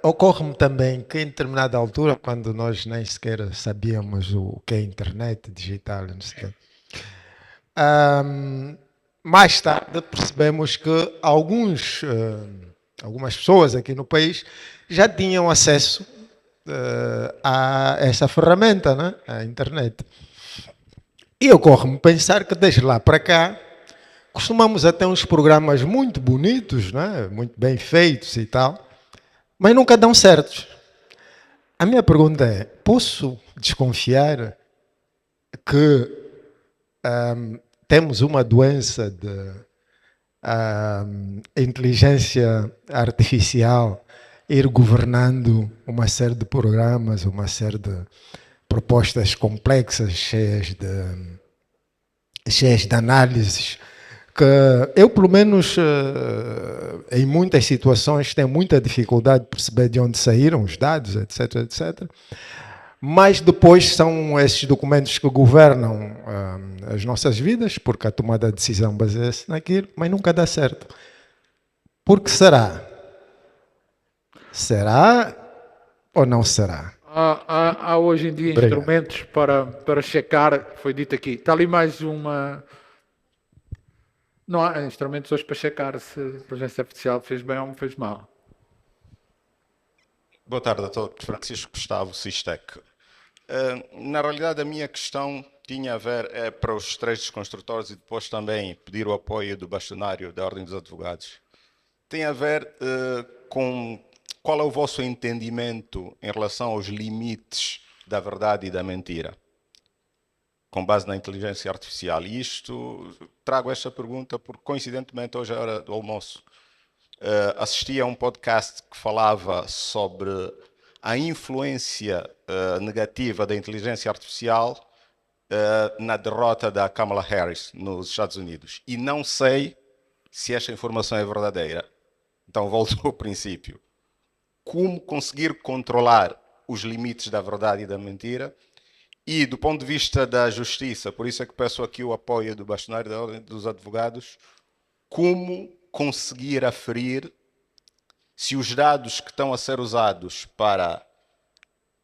ocorre-me também que em determinada altura, quando nós nem sequer sabíamos o que é internet digital, não sei, mais tarde percebemos que algumas pessoas aqui no país já tinham acesso a essa ferramenta, né? A internet. E ocorre-me pensar que desde lá para cá costumamos até uns programas muito bonitos, né? Muito bem feitos e tal, mas nunca dão certo. A minha pergunta é, posso desconfiar que temos uma doença de inteligência artificial ir governando uma série de programas, uma série de propostas complexas, cheias de análises, que eu, pelo menos, em muitas situações, tenho muita dificuldade de perceber de onde saíram os dados, etc, etc. Mas depois são esses documentos que governam as nossas vidas, porque a tomada de decisão baseia-se naquilo, mas nunca dá certo. Por que será? Será ou não será? Há hoje em dia instrumentos para checar, foi dito aqui. Está ali mais uma... Não há instrumentos hoje para checar se a inteligência artificial fez bem ou fez mal. Boa tarde a todos. Francisco Gustavo, Sistec. Na realidade, a minha questão tinha a ver para os três desconstrutores e depois também pedir o apoio do bastonário da Ordem dos Advogados. Tem a ver com qual é o vosso entendimento em relação aos limites da verdade e da mentira, com base na inteligência artificial. E trago esta pergunta porque, coincidentemente, hoje à hora do almoço, assisti a um podcast que falava sobre a influência negativa da inteligência artificial na derrota da Kamala Harris nos Estados Unidos. E não sei se esta informação é verdadeira. Então, volto ao princípio. Como conseguir controlar os limites da verdade e da mentira E do ponto de vista da justiça, por isso é que peço aqui o apoio do bastonário da Ordem dos Advogados, como conseguir aferir se os dados que estão a ser usados para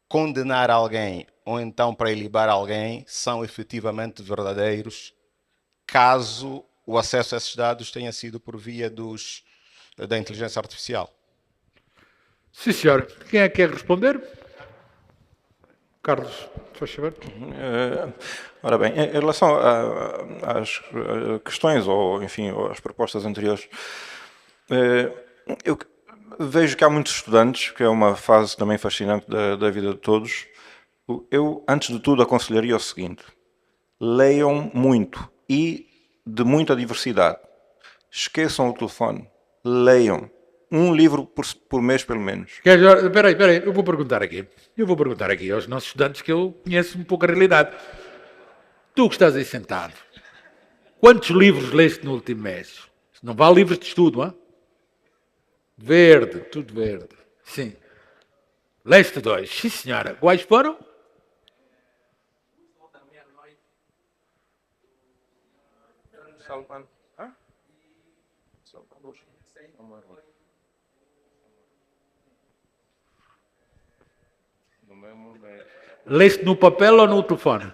condenar alguém ou então para ilibar alguém são efetivamente verdadeiros, caso o acesso a esses dados tenha sido por via da inteligência artificial. Sim, senhor. Quem é que quer responder? Carlos, faz favor. Ora bem, em relação às questões, ou enfim, às propostas anteriores, eu vejo que há muitos estudantes, que é uma fase também fascinante da vida de todos. Eu, antes de tudo, aconselharia o seguinte: leiam muito e de muita diversidade. Esqueçam o telefone, leiam. Um livro por mês, pelo menos. Espera aí, eu vou perguntar aqui aos nossos estudantes, que eu conheço um pouco a realidade. Tu que estás aí sentado, quantos livros leste no último mês? Não vale livros de estudo, hein? Verde, tudo verde. Sim. Leste 2. Sim, senhora. Quais foram? Leste no papel ou no telefone?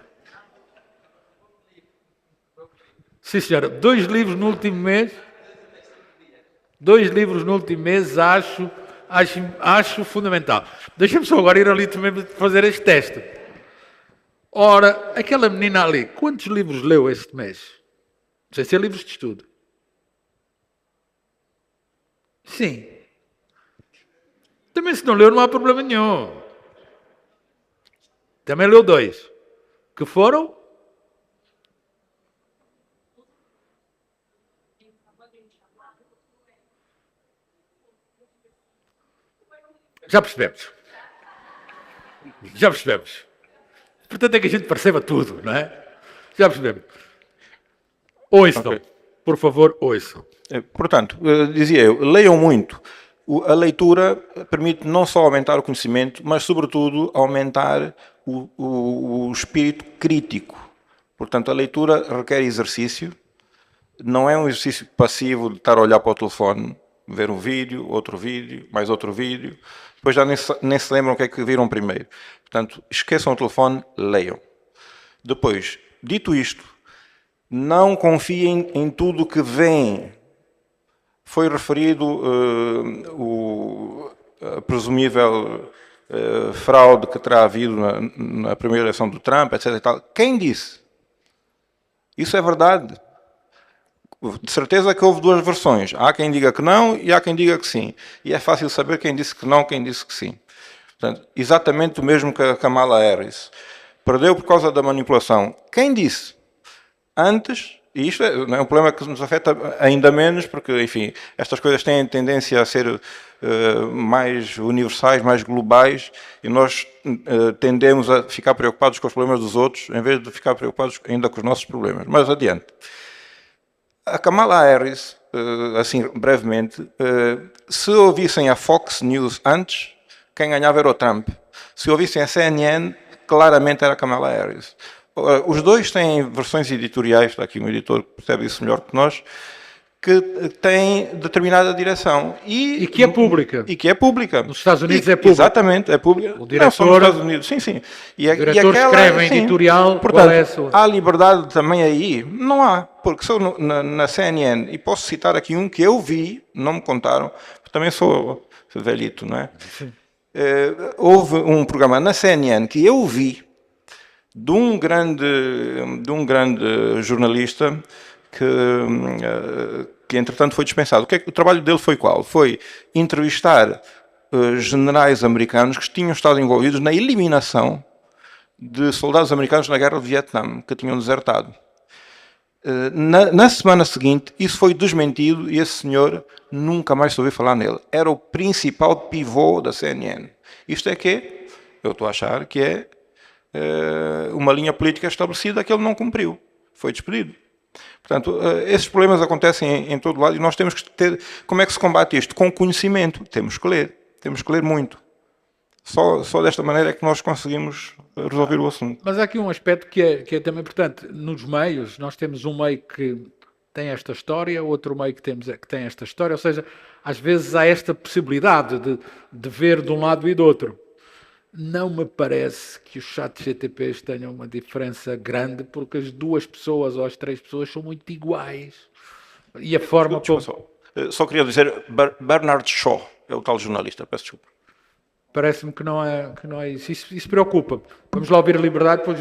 Sim, senhora. 2 livros no último mês. 2 livros no último mês, acho fundamental. Deixa-me só agora ir ali também fazer este teste. Ora, aquela menina ali, quantos livros leu este mês? Sem ser livros de estudo. Sim. Também se não leu não há problema nenhum. Também leu 2. Que foram? Já percebemos. Portanto é que a gente perceba tudo, não é? Já percebemos. Ouçam. Okay. Por favor, ouçam. Portanto, dizia eu, leiam muito. A leitura permite não só aumentar o conhecimento, mas, sobretudo, aumentar o espírito crítico. Portanto, a leitura requer exercício. Não é um exercício passivo de estar a olhar para o telefone, ver um vídeo, outro vídeo, mais outro vídeo. Depois já nem se lembram o que é que viram primeiro. Portanto, esqueçam o telefone, leiam. Depois, dito isto, não confiem em tudo o que vem. Foi referido a presumível fraude que terá havido na primeira eleição do Trump, etc. E tal. Quem disse? Isso é verdade. De certeza que houve 2 versões. Há quem diga que não e há quem diga que sim. E é fácil saber quem disse que não, quem disse que sim. Portanto, exatamente o mesmo que a Kamala Harris. Perdeu por causa da manipulação. Quem disse? Antes, e isto é um problema que nos afeta ainda menos, porque, enfim, estas coisas têm tendência a ser mais universais, mais globais, e nós tendemos a ficar preocupados com os problemas dos outros, em vez de ficar preocupados ainda com os nossos problemas. Mas adiante. A Kamala Harris, assim brevemente, se ouvissem a Fox News antes, quem ganhava era o Trump. Se ouvissem a CNN, claramente era a Kamala Harris. Os dois têm versões editoriais, está aqui um editor que percebe isso melhor que nós, que têm determinada direção. E que é pública. E que é pública. Nos Estados Unidos é pública. Exatamente, é pública. O diretor, não só nos Estados Unidos, sim. O diretor escreve em editorial, portanto, qual é a sua? Há liberdade também aí? Não há, porque sou na CNN, e posso citar aqui um que eu vi, não me contaram, porque também sou velhito, não é? Sim. Houve um programa na CNN que eu vi, de um grande jornalista que entretanto foi dispensado. O trabalho dele foi qual? Foi entrevistar generais americanos que tinham estado envolvidos na eliminação de soldados americanos na guerra do Vietnã, que tinham desertado. Na semana seguinte, isso foi desmentido e esse senhor nunca mais se ouviu falar nele. Era o principal pivô da CNN. Isto é que eu estou a achar que é uma linha política estabelecida que ele não cumpriu. Foi despedido. Portanto, esses problemas acontecem em todo lado e nós temos que ter... Como é que se combate isto? Com conhecimento. Temos que ler muito. Só desta maneira é que nós conseguimos resolver o assunto. Mas há aqui um aspecto que é também importante. Nos meios, nós temos um meio que tem esta história, outro meio que tem esta história, ou seja, às vezes há esta possibilidade de ver de um lado e do outro. Não me parece que os chats GTPs tenham uma diferença grande, porque as duas pessoas ou as três pessoas são muito iguais. E a forma como... Só queria dizer, Bernard Shaw é o tal jornalista, peço desculpa. Parece-me que não é isso. Isso preocupa. Vamos lá ouvir a Liberdade, depois...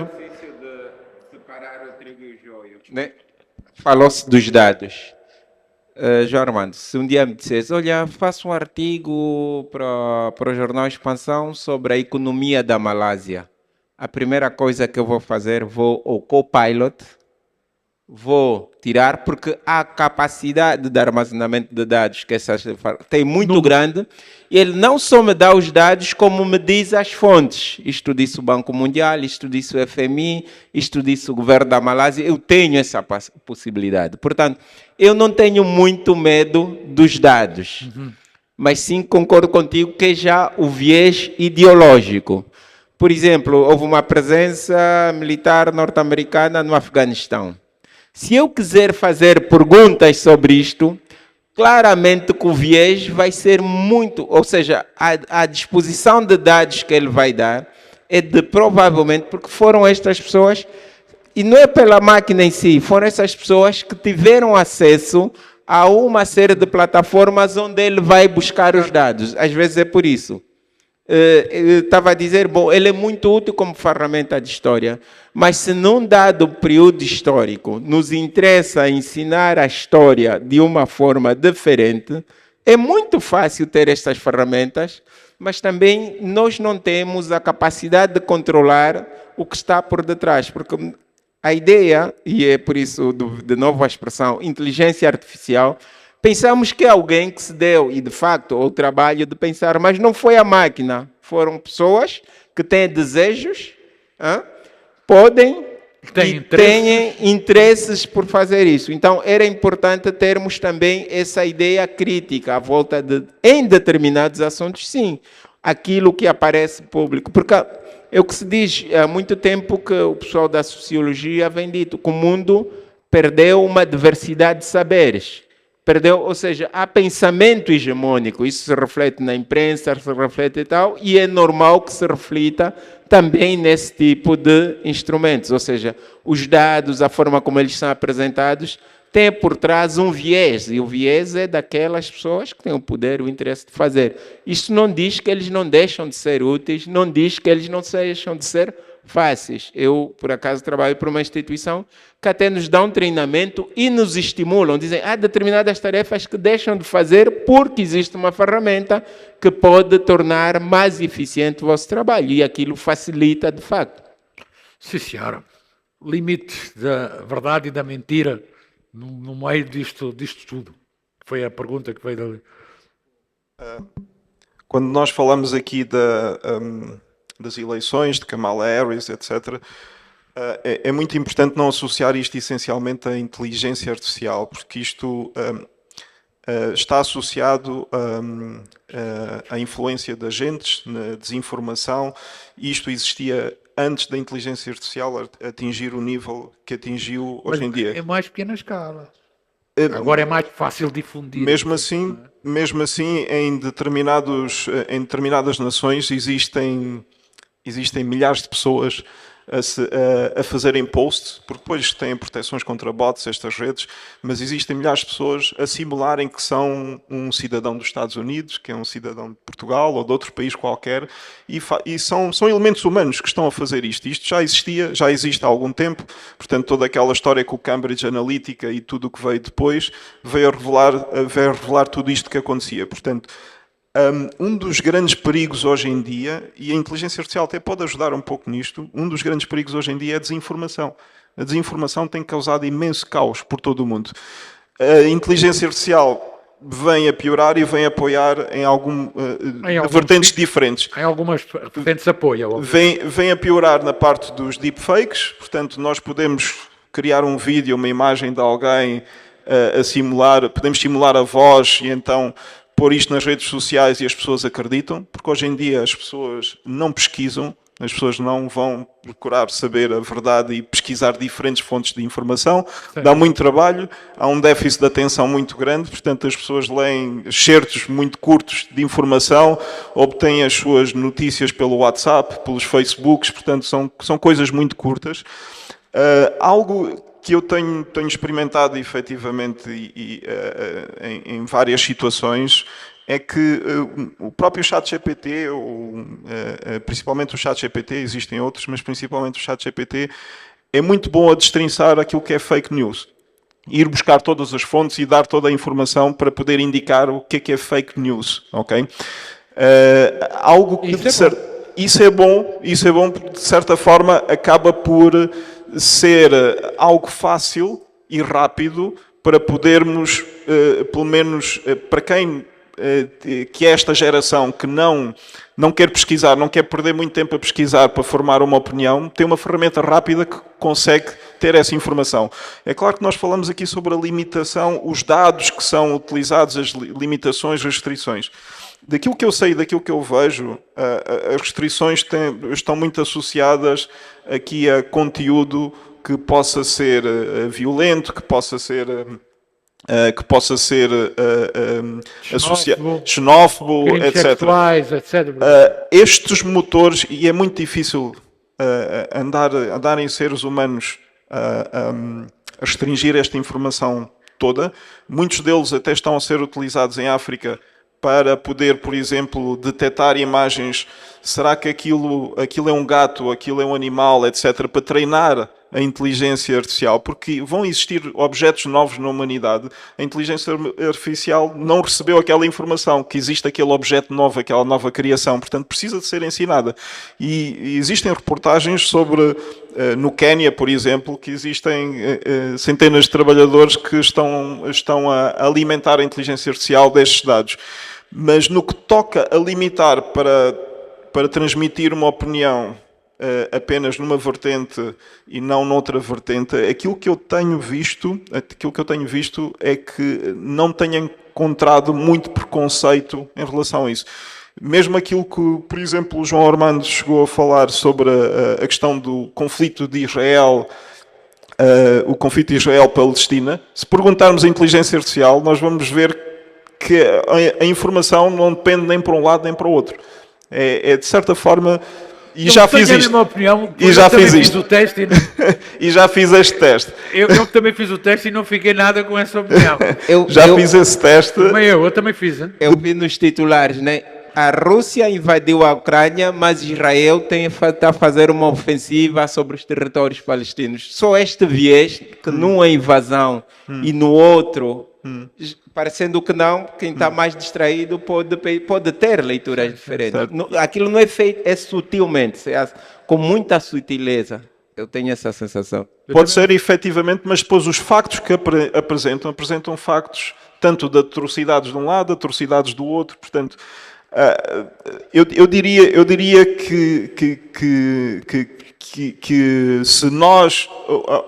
Falou-se dos dados. João Armando, se um dia me dissesse, olha, faço um artigo para o jornal Expansão sobre a economia da Malásia, a primeira coisa que eu vou fazer, vou ao Copilot, vou tirar, porque a capacidade de armazenamento de dados que essa tem muito grande, e ele não só me dá os dados, como me diz as fontes. Isto disse o Banco Mundial, isto disse o FMI, isto disse o governo da Malásia. Eu tenho essa possibilidade. Portanto, eu não tenho muito medo dos dados, mas sim concordo contigo que é já o viés ideológico. Por exemplo, houve uma presença militar norte-americana no Afeganistão. Se eu quiser fazer perguntas sobre isto, claramente que o viés vai ser muito, ou seja, a disposição de dados que ele vai dar é de provavelmente, porque foram estas pessoas, e não é pela máquina em si, foram essas pessoas que tiveram acesso a uma série de plataformas onde ele vai buscar os dados. Às vezes é por isso. Eu estava a dizer, bom, ele é muito útil como ferramenta de história, mas se num dado período histórico nos interessa ensinar a história de uma forma diferente, é muito fácil ter estas ferramentas, mas também nós não temos a capacidade de controlar o que está por detrás, porque a ideia, e é por isso de novo a expressão inteligência artificial, pensamos que é alguém que se deu, e de facto, o trabalho de pensar, mas não foi a máquina, foram pessoas que têm desejos, podem e têm interesses por fazer isso. Então, era importante termos também essa ideia crítica à volta de, em determinados assuntos, sim, aquilo que aparece público. Porque é o que se diz há muito tempo que o pessoal da sociologia vem dito, que o mundo perdeu uma diversidade de saberes. Perdeu, ou seja, há pensamento hegemônico, isso se reflete na imprensa, se reflete e tal, e é normal que se reflita também nesse tipo de instrumentos, ou seja, os dados, a forma como eles são apresentados, tem por trás um viés, e o viés é daquelas pessoas que têm o poder e o interesse de fazer. Isto não diz que eles não deixam de ser úteis, não diz que eles não deixam de ser fáceis. Eu, por acaso, trabalho para uma instituição que até nos dá um treinamento e nos estimulam, dizem, há determinadas tarefas que deixam de fazer porque existe uma ferramenta que pode tornar mais eficiente o vosso trabalho, e aquilo facilita, de facto. Sim, senhora. Limites da verdade e da mentira no meio disto tudo. Foi a pergunta que veio dali. Quando nós falamos aqui das eleições, de Kamala Harris, etc., é muito importante não associar isto essencialmente à inteligência artificial, porque isto está associado à influência de agentes, na desinformação, e isto existia antes da inteligência artificial atingir o nível que atingiu hoje em dia. É mais pequena escala. Agora é mais fácil difundir. Mesmo assim, em determinadas nações existem milhares de pessoas a fazerem posts, porque depois têm proteções contra bots, estas redes, mas existem milhares de pessoas a simularem que são um cidadão dos Estados Unidos, que é um cidadão de Portugal ou de outro país qualquer, e são elementos humanos que estão a fazer isto. Isto já existe há algum tempo, portanto toda aquela história com o Cambridge Analytica e tudo o que veio depois veio a revelar tudo isto que acontecia. Portanto, um dos grandes perigos hoje em dia, e a inteligência artificial até pode ajudar um pouco nisto, um dos grandes perigos hoje em dia é a desinformação. A desinformação tem causado imenso caos por todo o mundo. A inteligência artificial vem a piorar e vem a apoiar em vertentes diferentes. Em algumas vertentes apoia. Vem a piorar na parte dos deepfakes, portanto nós podemos criar um vídeo, uma imagem de alguém a simular, podemos simular a voz e então pôr isto nas redes sociais e as pessoas acreditam, porque hoje em dia as pessoas não pesquisam, as pessoas não vão procurar saber a verdade e pesquisar diferentes fontes de informação. Sim. Dá muito trabalho, há um déficit de atenção muito grande, portanto as pessoas leem excertos muito curtos de informação, obtêm as suas notícias pelo WhatsApp, pelos Facebooks, portanto são coisas muito curtas. Algo que eu tenho experimentado efetivamente em várias situações é que o próprio ChatGPT, principalmente o ChatGPT, existem outros, mas principalmente o ChatGPT, é muito bom a destrinçar aquilo que é fake news. Ir buscar todas as fontes e dar toda a informação para poder indicar o que é fake news, ok? Algo que isso é bom, porque de certa forma acaba por ser algo fácil e rápido para podermos, pelo menos para quem que é esta geração que não quer pesquisar, não quer perder muito tempo a pesquisar para formar uma opinião, tem uma ferramenta rápida que consegue ter essa informação. É claro que nós falamos aqui sobre a limitação, os dados que são utilizados, as limitações, as restrições. Daquilo que eu sei, daquilo que eu vejo, as restrições estão muito associadas aqui a conteúdo que possa ser violento, que possa ser xenófobo, etc. Sexuais, etc. Estes motores, e é muito difícil andarem seres humanos a restringir esta informação toda. Muitos deles até estão a ser utilizados em África para poder, por exemplo, detectar imagens. Será que aquilo é um gato, aquilo é um animal, etc., para treinar a inteligência artificial, porque vão existir objetos novos na humanidade. A inteligência artificial não recebeu aquela informação, que existe aquele objeto novo, aquela nova criação, portanto precisa de ser ensinada. E existem reportagens sobre, no Quénia, por exemplo, que existem centenas de trabalhadores que estão a alimentar a inteligência artificial destes dados. Mas no que toca a limitar para transmitir uma opinião apenas numa vertente e não noutra vertente, aquilo que eu tenho visto é que não tenho encontrado muito preconceito em relação a isso. Mesmo aquilo que, por exemplo, o João Armando chegou a falar sobre a questão do conflito de Israel, o conflito de Israel-Palestina, se perguntarmos à inteligência artificial, nós vamos ver que a informação não depende nem para um lado nem para o outro. É de certa forma... E já fiz isto. Opinião, e já fiz isto. Fiz o teste e já fiz este teste. Eu também fiz o teste e não fiquei nada com essa opinião. Fiz esse teste. Eu também fiz. Hein? Eu vi nos titulares, né? A Rússia invadiu a Ucrânia, mas Israel está a fazer uma ofensiva sobre os territórios palestinos. Só este viés, que numa invasão e no outro, parecendo que não, quem está mais distraído pode ter leituras diferentes. Aquilo não é feito, é sutilmente, com muita sutileza. Eu tenho essa sensação. Pode ser efetivamente, mas depois os factos que apresentam factos tanto de atrocidades de um lado, atrocidades do outro, portanto... Eu diria que se nós,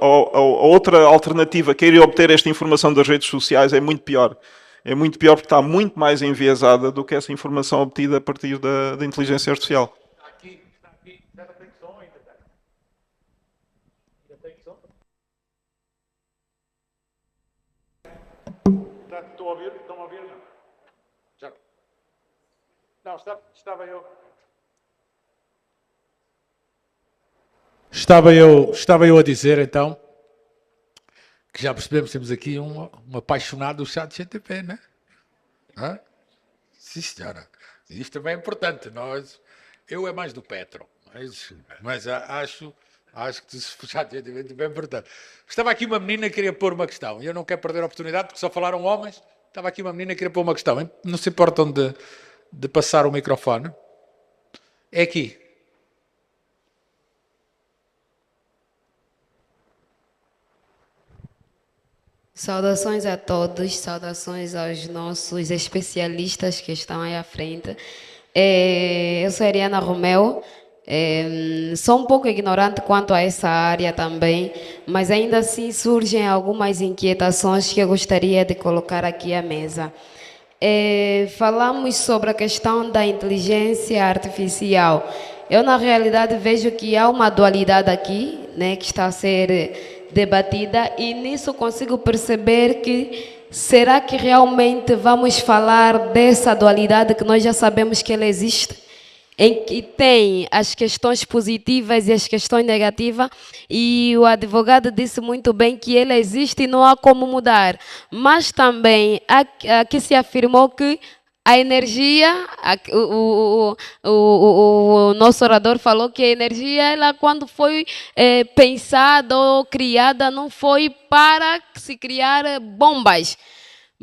a outra alternativa, querer obter esta informação das redes sociais, é muito pior. É muito pior porque está muito mais enviesada do que essa informação obtida a partir da inteligência artificial. Está aqui, já não tem som ainda. Já tem som? Estão a ouvir? Estão a ouvir? Não. Já. Não, estava eu. Estava eu a dizer, então, que já percebemos, temos aqui um apaixonado do ChatGPT, né? Sim, senhora. Isto também é importante. Eu é mais do Petro, mas acho que o ChatGPT é bem importante. Estava aqui uma menina que queria pôr uma questão, e eu não quero perder a oportunidade, porque só falaram homens. Estava aqui uma menina que queria pôr uma questão. Não se importam de passar o microfone. É aqui. Saudações a todos, saudações aos nossos especialistas que estão aí à frente. Eu sou a Ariana Romeu, sou um pouco ignorante quanto a essa área também, mas ainda assim surgem algumas inquietações que eu gostaria de colocar aqui à mesa. falamos sobre a questão da inteligência artificial. Eu, na realidade, vejo que há uma dualidade aqui, né, que está a ser debatida, e nisso consigo perceber que será que realmente vamos falar dessa dualidade que nós já sabemos que ela existe? Em que tem as questões positivas e as questões negativas, e o advogado disse muito bem que ele existe e não há como mudar, mas também aqui se afirmou que a energia, o nosso orador falou que a energia, ela, quando foi pensada ou criada, não foi para se criar bombas.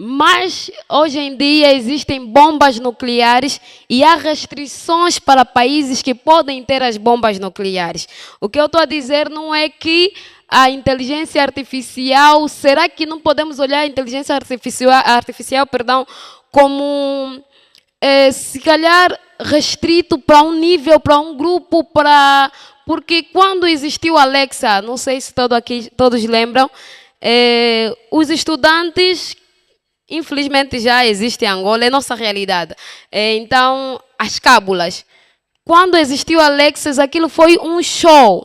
Mas hoje em dia existem bombas nucleares e há restrições para países que podem ter as bombas nucleares. O que eu estou a dizer não é que a inteligência artificial, será que não podemos olhar a inteligência artificial, como se calhar restrito para um nível, para um grupo, porque quando existiu a Alexa, não sei se todos lembram, os estudantes, infelizmente já existe em Angola, é nossa realidade. Então, as cábulas. Quando existiu a Alexis, aquilo foi um show.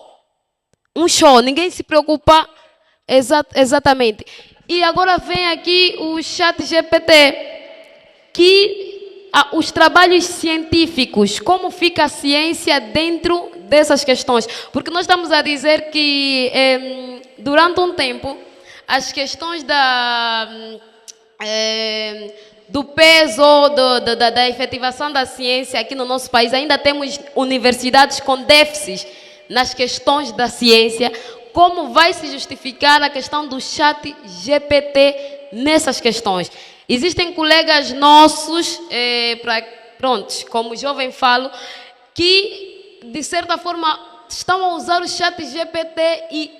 Um show, ninguém se preocupa exatamente. E agora vem aqui o ChatGPT, que os trabalhos científicos, como fica a ciência dentro dessas questões. Porque nós estamos a dizer que, durante um tempo, as questões do peso da efetivação da ciência aqui no nosso país, ainda temos universidades com déficits nas questões da ciência. Como vai se justificar a questão do chat GPT nessas questões? Existem colegas nossos, prontos, como jovem falo, que de certa forma estão a usar o chat GPT, e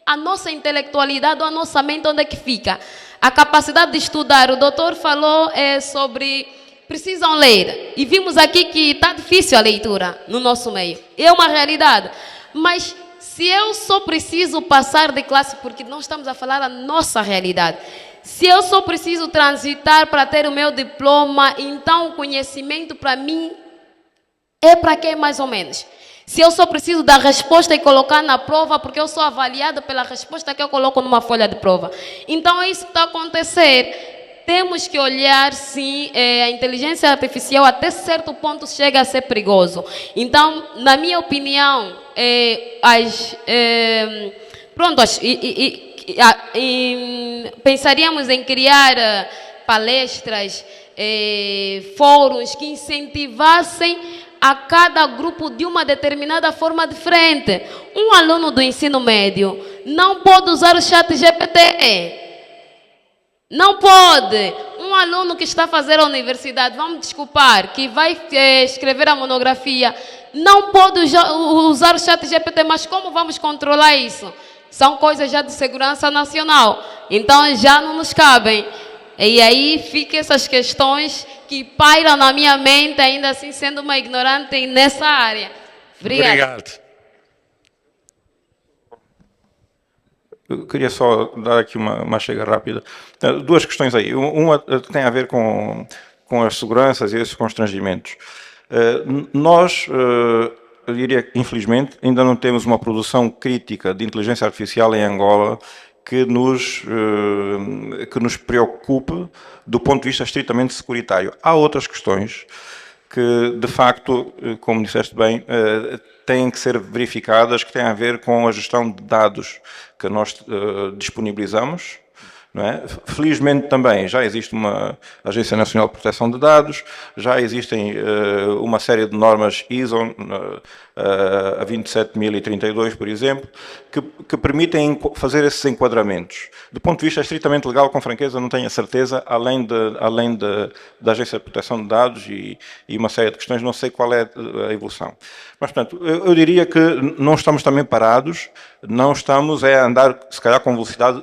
a nossa intelectualidade, ou a nossa mente, onde é que fica? A capacidade de estudar. O doutor falou sobre precisam ler. E vimos aqui que está difícil a leitura no nosso meio. É uma realidade. Mas se eu só preciso passar de classe, porque não estamos a falar a nossa realidade, se eu só preciso transitar para ter o meu diploma, então o conhecimento para mim é para quê, mais ou menos? Se eu só preciso da resposta e colocar na prova, porque eu sou avaliada pela resposta que eu coloco numa folha de prova. Então, é isso que está a acontecer. Temos que olhar, sim, a inteligência artificial até certo ponto chega a ser perigoso. Então, na minha opinião, pensaríamos em criar palestras, fóruns que incentivassem a cada grupo de uma determinada forma diferente. Um aluno do ensino médio não pode usar o chat GPT. Não pode. Um aluno que está a fazer a universidade, vamos desculpar, que vai escrever a monografia, não pode usar o chat GPT. Mas como vamos controlar isso? São coisas já de segurança nacional. Então já não nos cabem. E aí ficam essas questões que pairam na minha mente, ainda assim sendo uma ignorante nessa área. Obrigado. Eu queria só dar aqui uma chega rápida. Duas questões aí. Uma tem a ver com as seguranças e esses constrangimentos. Nós, eu diria que, infelizmente, ainda não temos uma produção crítica de inteligência artificial em Angola que nos preocupe do ponto de vista estritamente securitário. Há outras questões que, de facto, como disseste bem, têm que ser verificadas, que têm a ver com a gestão de dados que nós disponibilizamos. Não é? Felizmente também já existe uma Agência Nacional de Proteção de Dados, já existem uma série de normas ISO, a 27032, por exemplo, que permitem fazer esses enquadramentos. Do ponto de vista estritamente legal, com franqueza, não tenho a certeza, além da Agência de Proteção de Dados e uma série de questões, não sei qual é a evolução. Mas, portanto, eu diria que não estamos também parados, não estamos a andar, se calhar, com velocidade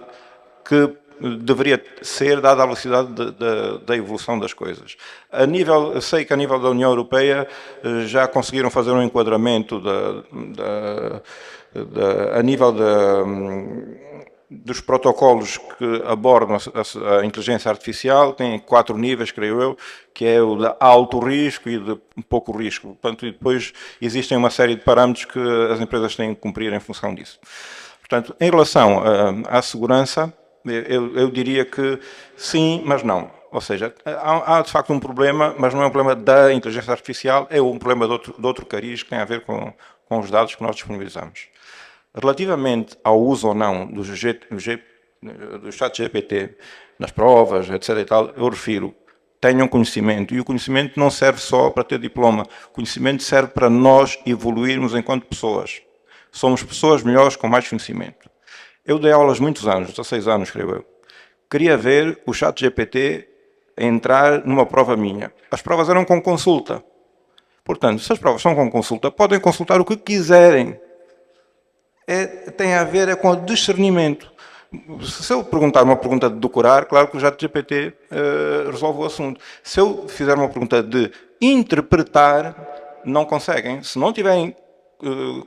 que deveria ser dada a velocidade da evolução das coisas. Eu sei que a nível da União Europeia já conseguiram fazer um enquadramento a nível dos protocolos que abordam a inteligência artificial, tem 4 níveis, creio eu, que é o de alto risco e de pouco risco. Portanto, e depois existem uma série de parâmetros que as empresas têm que cumprir em função disso. Portanto, em relação à segurança, eu diria que sim, mas não. Ou seja, há de facto um problema, mas não é um problema da inteligência artificial, é um problema de outro cariz que tem a ver com os dados que nós disponibilizamos. Relativamente ao uso ou não do chat GPT nas provas, etc. e tal, eu refiro, tenham conhecimento. E o conhecimento não serve só para ter diploma. O conhecimento serve para nós evoluirmos enquanto pessoas. Somos pessoas melhores com mais conhecimento. Eu dei aulas muitos anos, 16 anos, creio eu. Queria ver o chat GPT entrar numa prova minha. As provas eram com consulta. Portanto, se as provas são com consulta, podem consultar o que quiserem. Tem a ver com o discernimento. Se eu perguntar uma pergunta de decorar, claro que o ChatGPT resolve o assunto. Se eu fizer uma pergunta de interpretar, não conseguem. Se não tiverem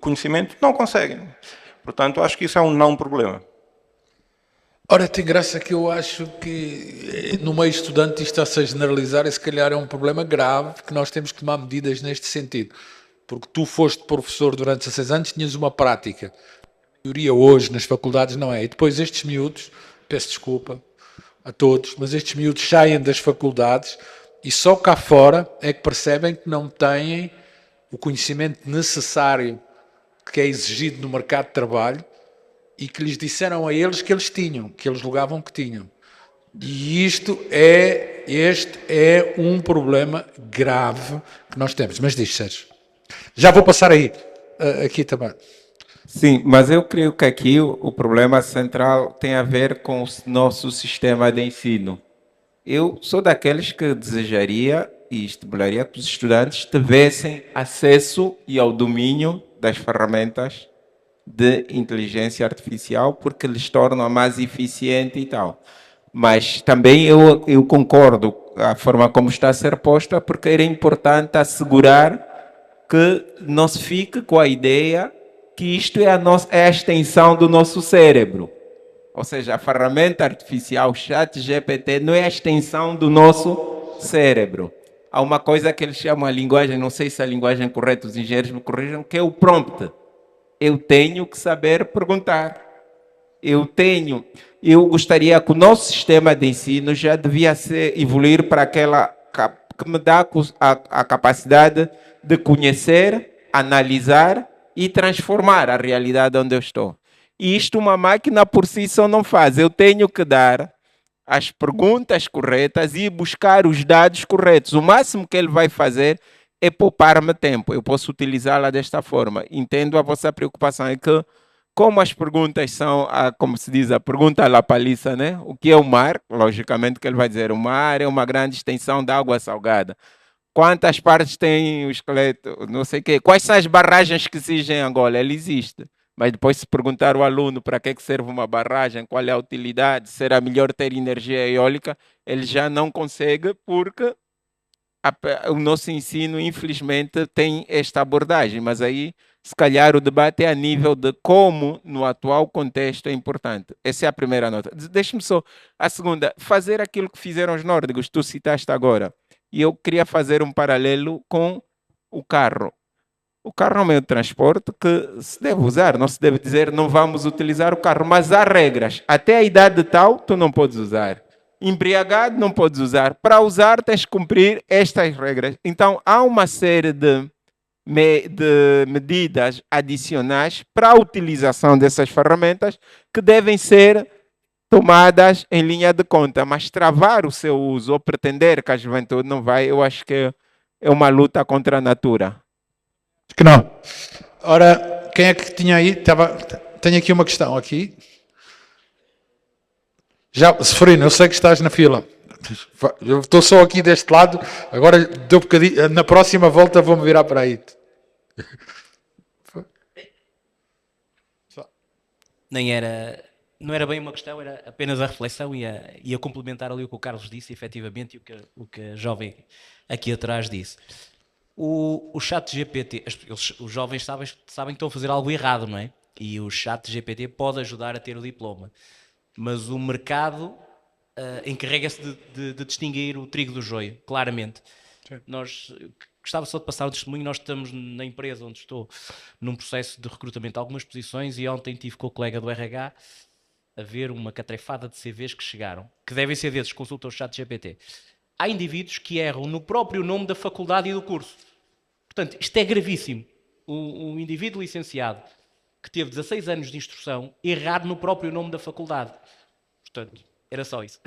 conhecimento, não conseguem. Portanto, acho que isso é um não problema. Ora, tem graça que eu acho que no meio estudante isto está-se a generalizar e se calhar é um problema grave que nós temos que tomar medidas neste sentido. Porque tu foste professor durante 16 anos, tinhas uma prática. A maioria hoje nas faculdades não é. E depois estes miúdos, peço desculpa a todos, mas estes miúdos saem das faculdades e só cá fora é que percebem que não têm o conhecimento necessário que é exigido no mercado de trabalho e que lhes disseram a eles que eles tinham, que eles julgavam que tinham. E este é um problema grave que nós temos. Mas diz, Sérgio. Já vou passar aí, aqui também. Sim, mas eu creio que aqui o problema central tem a ver com o nosso sistema de ensino. Eu sou daqueles que desejaria e estimularia que os estudantes tivessem acesso e ao domínio das ferramentas de inteligência artificial, porque lhes torna mais eficiente e tal. Mas também eu concordo com a forma como está a ser posta, porque era importante assegurar que não se fique com a ideia que isto é a extensão do nosso cérebro. Ou seja, a ferramenta artificial, o ChatGPT, não é a extensão do nosso cérebro. Há uma coisa que eles chamam a linguagem, não sei se é a linguagem correta, os engenheiros me corrijam, que é o prompt. Eu tenho que saber perguntar. Eu gostaria que o nosso sistema de ensino já devia evoluir para aquela que me dá a capacidade de conhecer, analisar e transformar a realidade onde eu estou. E isto uma máquina por si só não faz. Eu tenho que dar as perguntas corretas e buscar os dados corretos. O máximo que ele vai fazer é poupar-me tempo. Eu posso utilizá-la desta forma. Entendo a vossa preocupação. É que, como as perguntas são, como se diz, a pergunta à la paliça, né? O que é o mar? Logicamente que ele vai dizer, o mar é uma grande extensão de água salgada. Quantas partes tem o esqueleto? Não sei o quê. Quais são as barragens que existem em Angola? Ele existe. Mas depois se perguntar ao aluno para que serve uma barragem, qual é a utilidade, será melhor ter energia eólica, ele já não consegue porque o nosso ensino, infelizmente, tem esta abordagem. Mas aí, se calhar, o debate é a nível de como, no atual contexto, é importante. Essa é a primeira nota. Deixe-me só. A segunda, fazer aquilo que fizeram os nórdicos, tu citaste agora. E eu queria fazer um paralelo com o carro. O carro é um meio de transporte que se deve usar, não se deve dizer não vamos utilizar o carro, mas há regras. Até a idade tal, tu não podes usar. Embriagado, não podes usar. Para usar, tens que cumprir estas regras. Então, há uma série de medidas adicionais para a utilização dessas ferramentas que devem ser tomadas em linha de conta, mas travar o seu uso ou pretender que a juventude não vai, eu acho que é uma luta contra a natura. Acho que não. Ora, quem é que tinha aí? Tenho aqui uma questão aqui. Já, Seferino, eu sei que estás na fila. Eu estou só aqui deste lado, agora deu bocadinho, na próxima volta vou-me virar para aí. Não era bem uma questão, era apenas a reflexão e a complementar ali o que o Carlos disse, efetivamente, e o que a jovem aqui atrás disse. O chat GPT, os jovens sabem que estão a fazer algo errado, não é? E o chat GPT pode ajudar a ter o diploma. Mas o mercado encarrega-se de distinguir o trigo do joio, claramente. Nós, gostava só de passar o testemunho, nós estamos na empresa onde estou, num processo de recrutamento de algumas posições, e ontem tive com o colega do RH a ver uma catrefada de CVs que chegaram, que devem ser desses, consulta o chat GPT. Há indivíduos que erram no próprio nome da faculdade e do curso. Portanto, isto é gravíssimo. Um indivíduo licenciado que teve 16 anos de instrução errar no próprio nome da faculdade. Portanto, era só isso.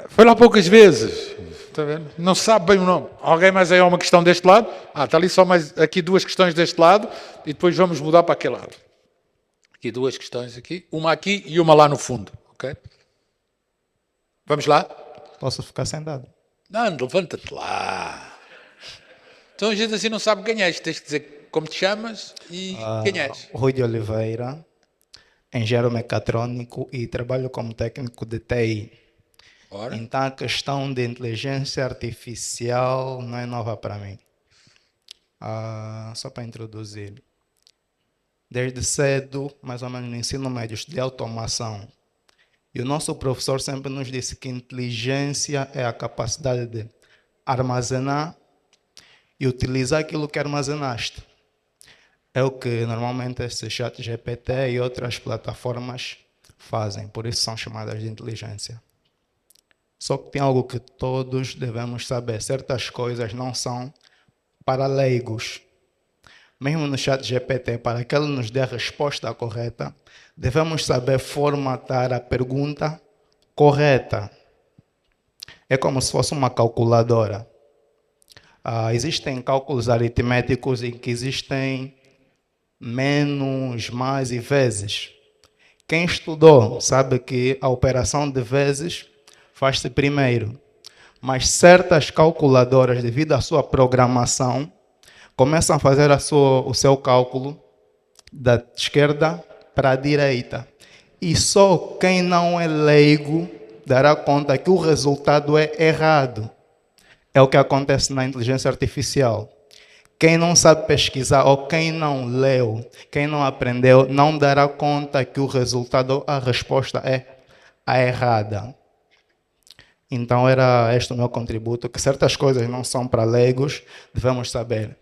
Foi lá poucas vezes. Está vendo? Não se sabe bem o nome. Alguém mais aí há uma questão deste lado? Está ali só mais aqui 2 questões deste lado e depois vamos mudar para aquele lado. Aqui 2 questões aqui. Uma aqui e uma lá no fundo. Ok? Vamos lá? Posso ficar sentado? Não, levanta-te lá. Então a gente assim não sabe quem és. Tens que dizer como te chamas e quem és. Rui de Oliveira, engenheiro mecatrônico e trabalho como técnico de TI. Ora. Então a questão de inteligência artificial não é nova para mim. Só para introduzir. Desde cedo, mais ou menos no ensino médio, estudei automação. E o nosso professor sempre nos disse que inteligência é a capacidade de armazenar e utilizar aquilo que armazenaste. É o que normalmente esse chat GPT e outras plataformas fazem, por isso são chamadas de inteligência. Só que tem algo que todos devemos saber, certas coisas não são para leigos. Mesmo no chat GPT, para que ele nos dê a resposta correta, devemos saber formatar a pergunta correta. É como se fosse uma calculadora. Existem cálculos aritméticos em que existem menos, mais e vezes. Quem estudou sabe que a operação de vezes faz-se primeiro, mas certas calculadoras, devido à sua programação, começam a fazer o seu cálculo da esquerda para a direita. E só quem não é leigo dará conta que o resultado é errado. É o que acontece na inteligência artificial. Quem não sabe pesquisar ou quem não leu, quem não aprendeu, não dará conta que o resultado, a resposta é a errada. Então era este o meu contributo, que certas coisas não são para leigos, devemos saber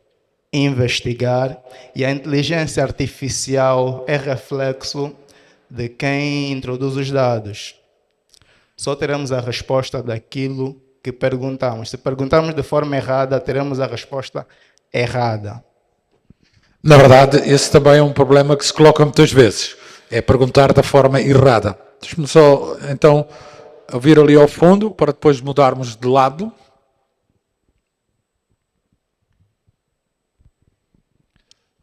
investigar, e a inteligência artificial é reflexo de quem introduz os dados. Só teremos a resposta daquilo que perguntamos. Se perguntarmos de forma errada, teremos a resposta errada. Na verdade, esse também é um problema que se coloca muitas vezes. É perguntar da forma errada. Deixa-me só, então, ouvir ali ao fundo, para depois mudarmos de lado.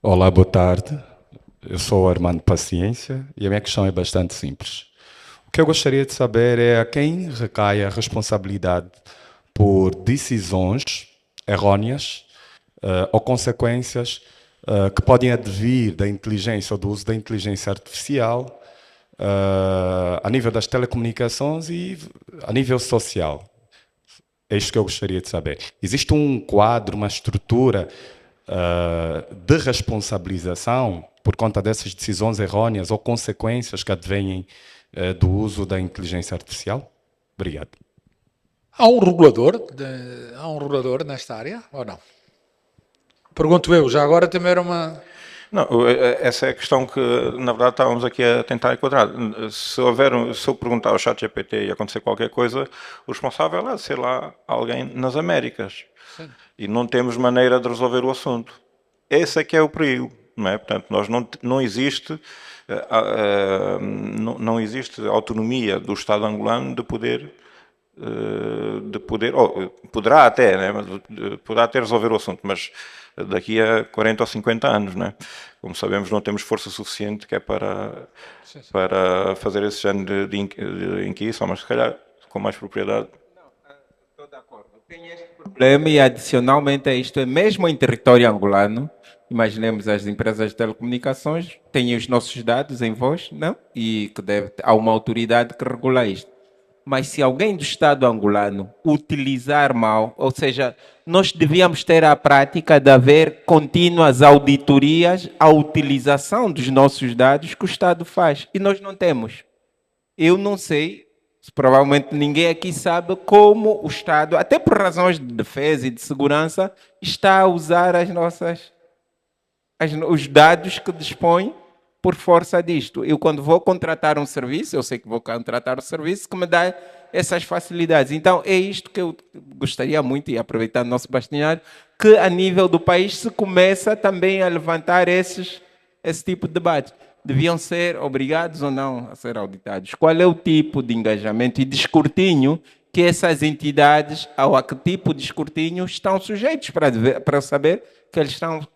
Olá, boa tarde. Eu sou o Armando Paciência e a minha questão é bastante simples. O que eu gostaria de saber é a quem recai a responsabilidade por decisões errôneas ou consequências que podem advir da inteligência ou do uso da inteligência artificial a nível das telecomunicações e a nível social. É isto que eu gostaria de saber. Existe um quadro, uma estrutura de responsabilização por conta dessas decisões errôneas ou consequências que advêm do uso da inteligência artificial? Obrigado. Há um regulador nesta área ou não? Pergunto eu, já agora também era uma... Não, essa é a questão que, na verdade, estávamos aqui a tentar enquadrar. Se eu perguntar ao ChatGPT e acontecer qualquer coisa, o responsável é ser lá alguém nas Américas. Sim. E não temos maneira de resolver o assunto. Esse é que é o perigo, não é? Portanto, não existe autonomia do Estado angolano de poder poderá até, né, poderá até resolver o assunto, mas daqui a 40 ou 50 anos, né? Como sabemos, não temos força suficiente que é para fazer esse género de inquisição, mas se calhar com mais propriedade. Estou de acordo. Tem este problema e adicionalmente a isto, é mesmo em território angolano, imaginemos as empresas de telecomunicações, têm os nossos dados em voz, não? E que há uma autoridade que regula isto. Mas se alguém do Estado angolano utilizar mal, ou seja, nós devíamos ter a prática de haver contínuas auditorias à utilização dos nossos dados que o Estado faz. E nós não temos. Eu não sei, provavelmente ninguém aqui sabe como o Estado, até por razões de defesa e de segurança, está a usar os dados que dispõe por força disto. Eu, quando vou contratar um serviço, eu sei que vou contratar um serviço que me dá essas facilidades. Então, é isto que eu gostaria muito, e aproveitando o nosso bastinário, que a nível do país se começa também a levantar esse tipo de debate. Deviam ser obrigados ou não a ser auditados? Qual é o tipo de engajamento e de escrutínio que essas entidades, ou a que tipo de escrutínio estão sujeitos para saber que eles estão...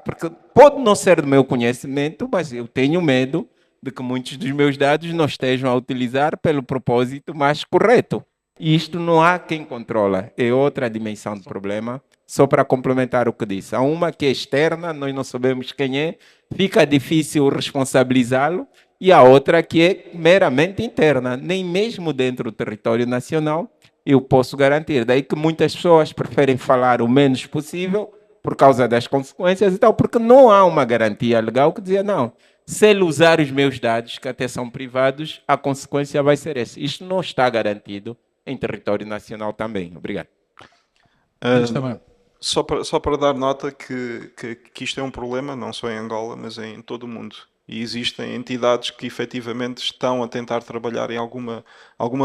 porque pode não ser do meu conhecimento, mas eu tenho medo de que muitos dos meus dados não estejam a utilizar pelo propósito mais correto. E isto não há quem controla. É outra dimensão do problema. Só para complementar o que disse. Há uma que é externa, nós não sabemos quem é, fica difícil responsabilizá-lo, e a outra que é meramente interna. Nem mesmo dentro do território nacional eu posso garantir. Daí que muitas pessoas preferem falar o menos possível por causa das consequências e tal, porque não há uma garantia legal que dizia, não, se ele usar os meus dados, que até são privados, a consequência vai ser essa. Isto não está garantido em território nacional também. Obrigado. Só para dar nota que isto é um problema, não só em Angola, mas em todo o mundo. E existem entidades que efetivamente estão a tentar trabalhar em alguma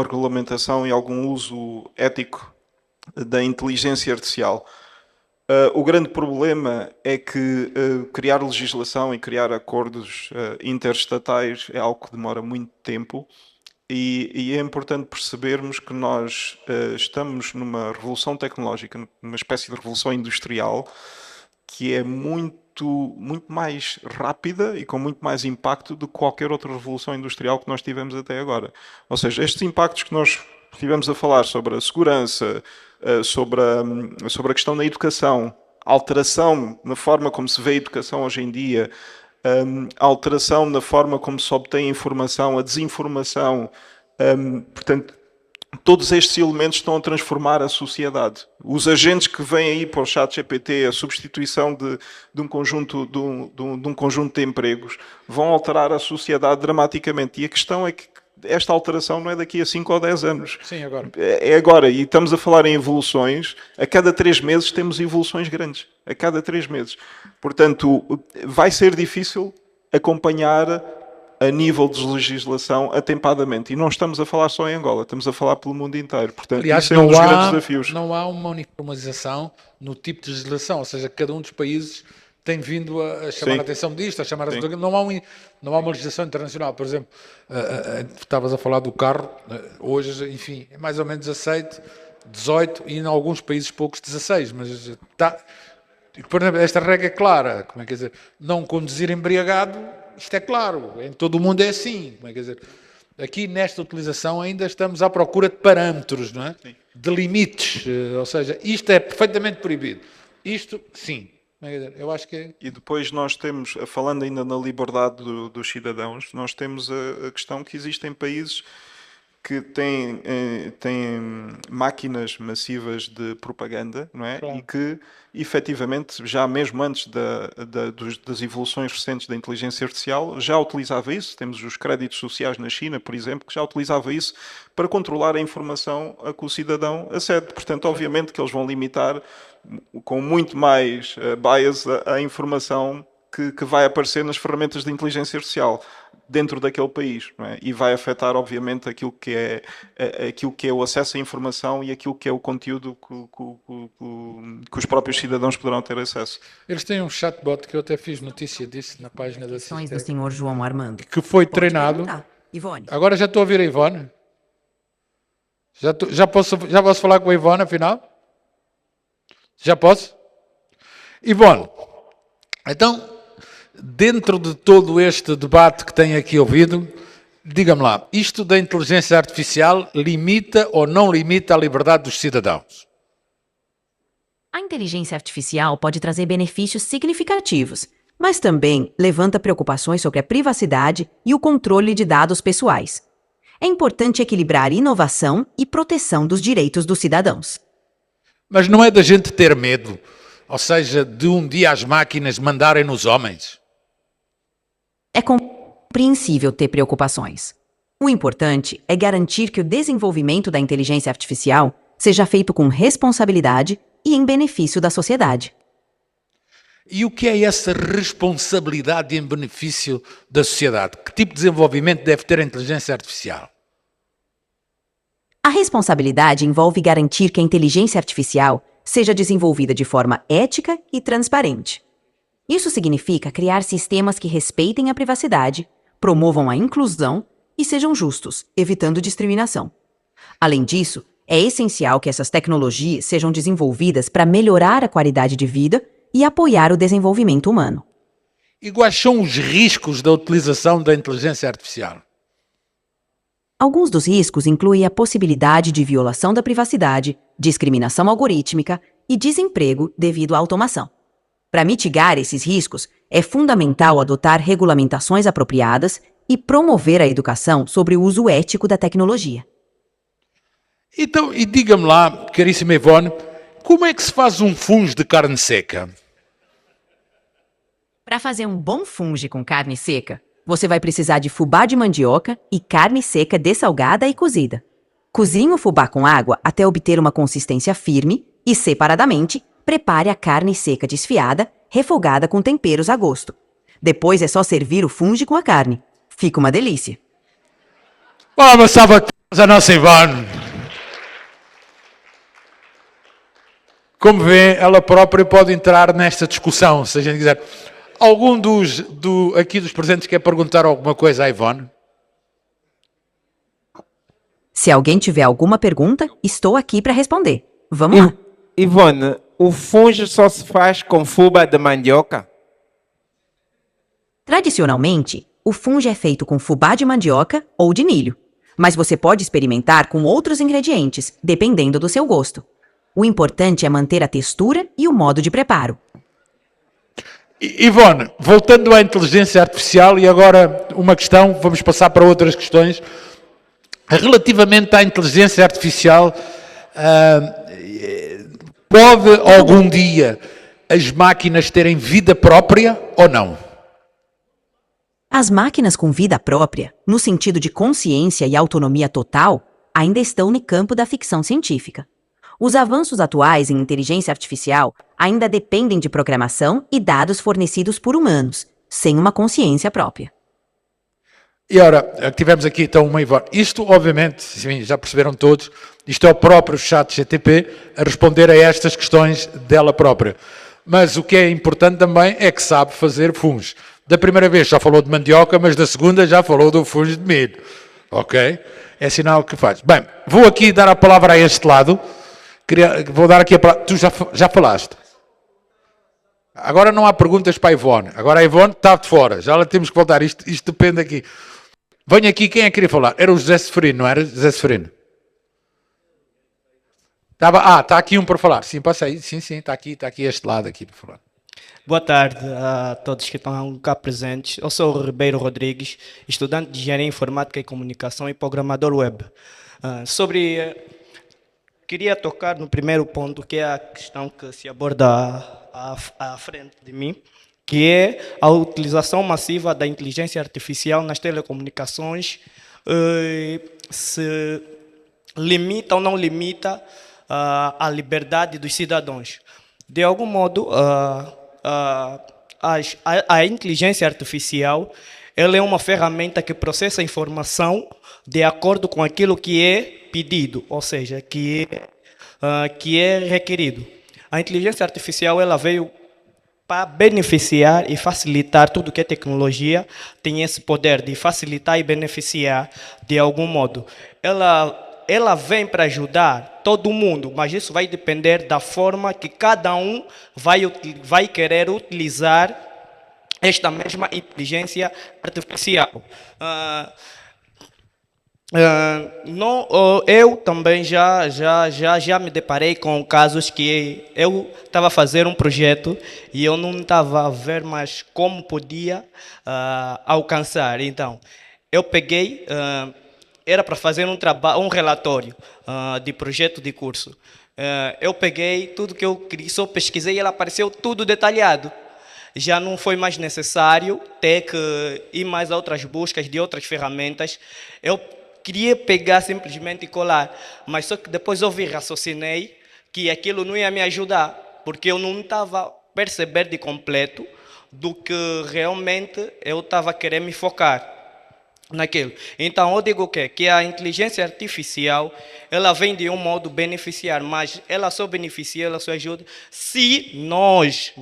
regulamentação e algum uso ético da inteligência artificial. O grande problema é que criar legislação e criar acordos interestatais é algo que demora muito tempo, e é importante percebermos que nós estamos numa revolução tecnológica, numa espécie de revolução industrial, que é muito mais rápida e com muito mais impacto do que qualquer outra revolução industrial que nós tivemos até agora. Ou seja, estes impactos que nós estivemos a falar sobre a segurança, sobre a questão da educação, a alteração na forma como se vê a educação hoje em dia, a alteração na forma como se obtém informação, a desinformação, portanto, todos estes elementos estão a transformar a sociedade. Os agentes que vêm aí para o ChatGPT, a substituição de um conjunto de empregos, vão alterar a sociedade dramaticamente. E a questão é que esta alteração não é daqui a 5 ou 10 anos. Sim, agora. É agora. E estamos a falar em evoluções. A cada 3 meses temos evoluções grandes. A cada 3 meses. Portanto, vai ser difícil acompanhar a nível de legislação atempadamente. E não estamos a falar só em Angola, estamos a falar pelo mundo inteiro. Portanto, aliás, isso é um dos grandes desafios. Não há uma uniformização no tipo de legislação, ou seja, cada um dos países tem vindo a chamar a atenção disto, a chamar a atenção. Não há uma legislação internacional. Por exemplo, estavas a falar do carro, hoje, enfim, é mais ou menos aceito, 18, e em alguns países poucos 16, mas está... Por exemplo, esta regra é clara, como é que quer dizer, não conduzir embriagado, isto é claro, em todo o mundo é assim, como é que quer dizer, aqui nesta utilização ainda estamos à procura de parâmetros, não é? Sim. De limites, ou seja, isto é perfeitamente proibido, isto sim, eu acho que é... E depois nós temos, falando ainda na liberdade dos cidadãos, nós temos a questão que existem países que têm máquinas massivas de propaganda, não é? Claro. E que, efetivamente, já mesmo antes das evoluções recentes da inteligência artificial, já utilizava isso. Temos os créditos sociais na China, por exemplo, que já utilizava isso para controlar a informação a que o cidadão acede. Portanto, obviamente que eles vão limitar com muito mais bias a informação que vai aparecer nas ferramentas de inteligência artificial dentro daquele país, não é? E vai afetar, obviamente, aquilo que é o acesso à informação e aquilo que é o conteúdo que os próprios cidadãos poderão ter acesso. Eles têm um chatbot que eu até fiz notícia disso na página da Cistec, do senhor João Armando. Que foi treinado. Ivone. Agora já estou a ouvir a Ivone. Já posso falar com a Ivone, afinal? Já posso? Ivone, então, dentro de todo este debate que tenho aqui ouvido, diga-me lá, isto da inteligência artificial limita ou não limita a liberdade dos cidadãos? A inteligência artificial pode trazer benefícios significativos, mas também levanta preocupações sobre a privacidade e o controle de dados pessoais. é importante equilibrar inovação e proteção dos direitos dos cidadãos. Mas não é da gente ter medo, ou seja, de um dia as máquinas mandarem nos homens? É compreensível ter preocupações. O importante é garantir que o desenvolvimento da inteligência artificial seja feito com responsabilidade e em benefício da sociedade. E o que é essa responsabilidade em benefício da sociedade? Que tipo de desenvolvimento deve ter a inteligência artificial? A responsabilidade envolve garantir que a inteligência artificial seja desenvolvida de forma ética e transparente. Isso significa criar sistemas que respeitem a privacidade, promovam a inclusão e sejam justos, evitando discriminação. Além disso, é essencial que essas tecnologias sejam desenvolvidas para melhorar a qualidade de vida e apoiar o desenvolvimento humano. E quais são os riscos da utilização da inteligência artificial? Alguns dos riscos incluem a possibilidade de violação da privacidade, discriminação algorítmica e desemprego devido à automação. Para mitigar esses riscos, é fundamental adotar regulamentações apropriadas e promover a educação sobre o uso ético da tecnologia. Então, e diga-me lá, caríssima Ivone, como é que se faz um fungo de carne seca? Para fazer um bom fungo com carne seca, você vai precisar de fubá de mandioca e carne seca dessalgada e cozida. Cozinhe o fubá com água até obter uma consistência firme e, separadamente, prepare a carne seca desfiada, refogada com temperos a gosto. Depois é só servir o fungo com a carne. Fica uma delícia. Vamos salvar a nossa Ivone. Como vê, ela própria pode entrar nesta discussão, se a gente quiser. Algum aqui dos presentes quer perguntar alguma coisa à Ivone? Se alguém tiver alguma pergunta, estou aqui para responder. Vamos lá. Ivone, o fungo só se faz com fubá de mandioca? Tradicionalmente, o fungo é feito com fubá de mandioca ou de milho, mas você pode experimentar com outros ingredientes, dependendo do seu gosto. O importante é manter a textura e o modo de preparo. Ivone, voltando à inteligência artificial, e agora uma questão, vamos passar para outras questões. Relativamente à inteligência artificial, pode algum dia as máquinas terem vida própria ou não? As máquinas com vida própria, no sentido de consciência e autonomia total, ainda estão no campo da ficção científica. Os avanços atuais em inteligência artificial ainda dependem de programação e dados fornecidos por humanos, sem uma consciência própria. E ora, tivemos aqui então uma Ivone. Isto, obviamente, sim, já perceberam todos, isto é o próprio ChatGPT a responder a estas questões dela própria. Mas o que é importante também é que sabe fazer fungos. Da primeira vez já falou de mandioca, mas da segunda já falou do fungo de milho. Ok? É sinal que faz. Bem, vou aqui dar a palavra a este lado. Vou dar aqui a palavra. Tu já falaste. Agora não há perguntas para a Ivone. Agora a Ivone está de fora. Já lá temos que voltar. Isto depende aqui. Venha aqui, quem é que queria falar? Era o José Seferino, não era? José Seferino. Está aqui um para falar. Sim, passa aí. Sim, está aqui este lado aqui para falar. Boa tarde a todos que estão cá presentes. Eu sou o Ribeiro Rodrigues, estudante de Engenharia Informática e Comunicação e programador web. Queria tocar no primeiro ponto, que é a questão que se aborda à frente de mim, que é a utilização massiva da inteligência artificial nas telecomunicações, se limita ou não limita a liberdade dos cidadãos. De algum modo, a inteligência artificial ela é uma ferramenta que processa a informação de acordo com aquilo que é pedido, ou seja, que é requerido. A inteligência artificial ela veio para beneficiar e facilitar tudo que é tecnologia, tem esse poder de facilitar e beneficiar de algum modo. Ela vem para ajudar todo mundo, mas isso vai depender da forma que cada um vai querer utilizar esta mesma inteligência artificial. Eu também já me deparei com casos que eu estava a fazer um projeto e eu não estava a ver mais como podia alcançar. Então, eu peguei era para fazer um relatório de projeto de curso. Eu peguei tudo que eu queria, só pesquisei e ela apareceu tudo detalhado. Já não foi mais necessário ter que ir mais a outras buscas de outras ferramentas. Eu queria pegar simplesmente e colar, mas só que depois eu raciocinei que aquilo não ia me ajudar, porque eu não estava a perceber de completo do que realmente eu estava a querer me focar naquilo. Então eu digo o quê? Que a inteligência artificial, ela vem de um modo beneficiar, mas ela só beneficia, ela só ajuda se nós,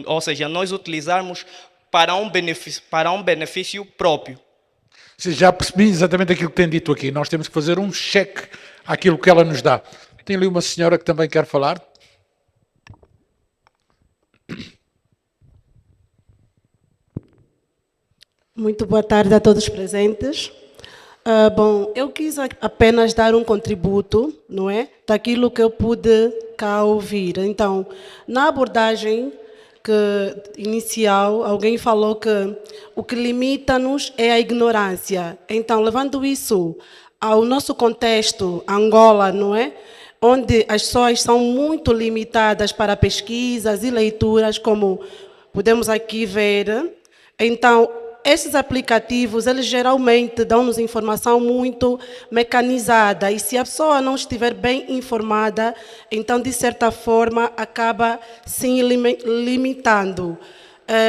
ou seja, nós utilizarmos para um benefício próprio. Sim, já percebi exatamente aquilo que tem dito aqui. Nós temos que fazer um cheque àquilo que ela nos dá. Tem ali uma senhora que também quer falar. Muito boa tarde a todos presentes. Bom, eu quis apenas dar um contributo, não é, daquilo que eu pude cá ouvir. Então, na abordagem inicial, alguém falou que o que limita-nos é a ignorância. Então, levando isso ao nosso contexto, Angola, não é, onde as pessoas são muito limitadas para pesquisas e leituras, como podemos aqui ver. Então, esses aplicativos, eles geralmente dão-nos informação muito mecanizada, e se a pessoa não estiver bem informada, então, de certa forma, acaba se limitando.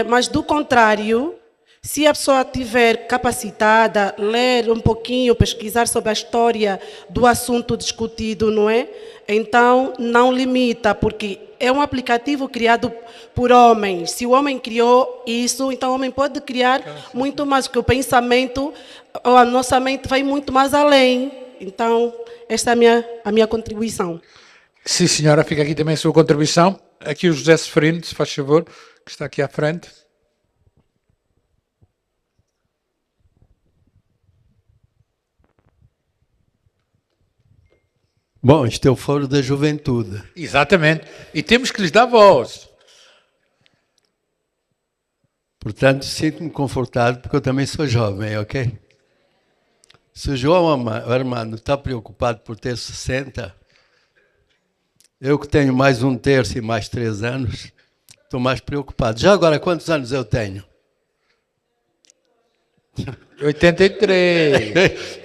Mas, do contrário, se a pessoa estiver capacitada, ler um pouquinho, pesquisar sobre a história do assunto discutido, não é? Então, não limita, porque é um aplicativo criado por homens. Se o homem criou isso, então o homem pode criar muito mais, porque o pensamento, ou a nossa mente vai muito mais além. Então, esta é a minha contribuição. Sim, senhora, fica aqui também a sua contribuição. Aqui o José Seferino, se faz favor, que está aqui à frente. Bom, isto é o Fórum da Juventude. Exatamente. E temos que lhes dar voz. Portanto, sinto-me confortado porque eu também sou jovem, ok? Se o João Armando está preocupado por ter 60, eu que tenho mais um terço e mais 3 anos, estou mais preocupado. Já agora, quantos anos eu tenho? 83.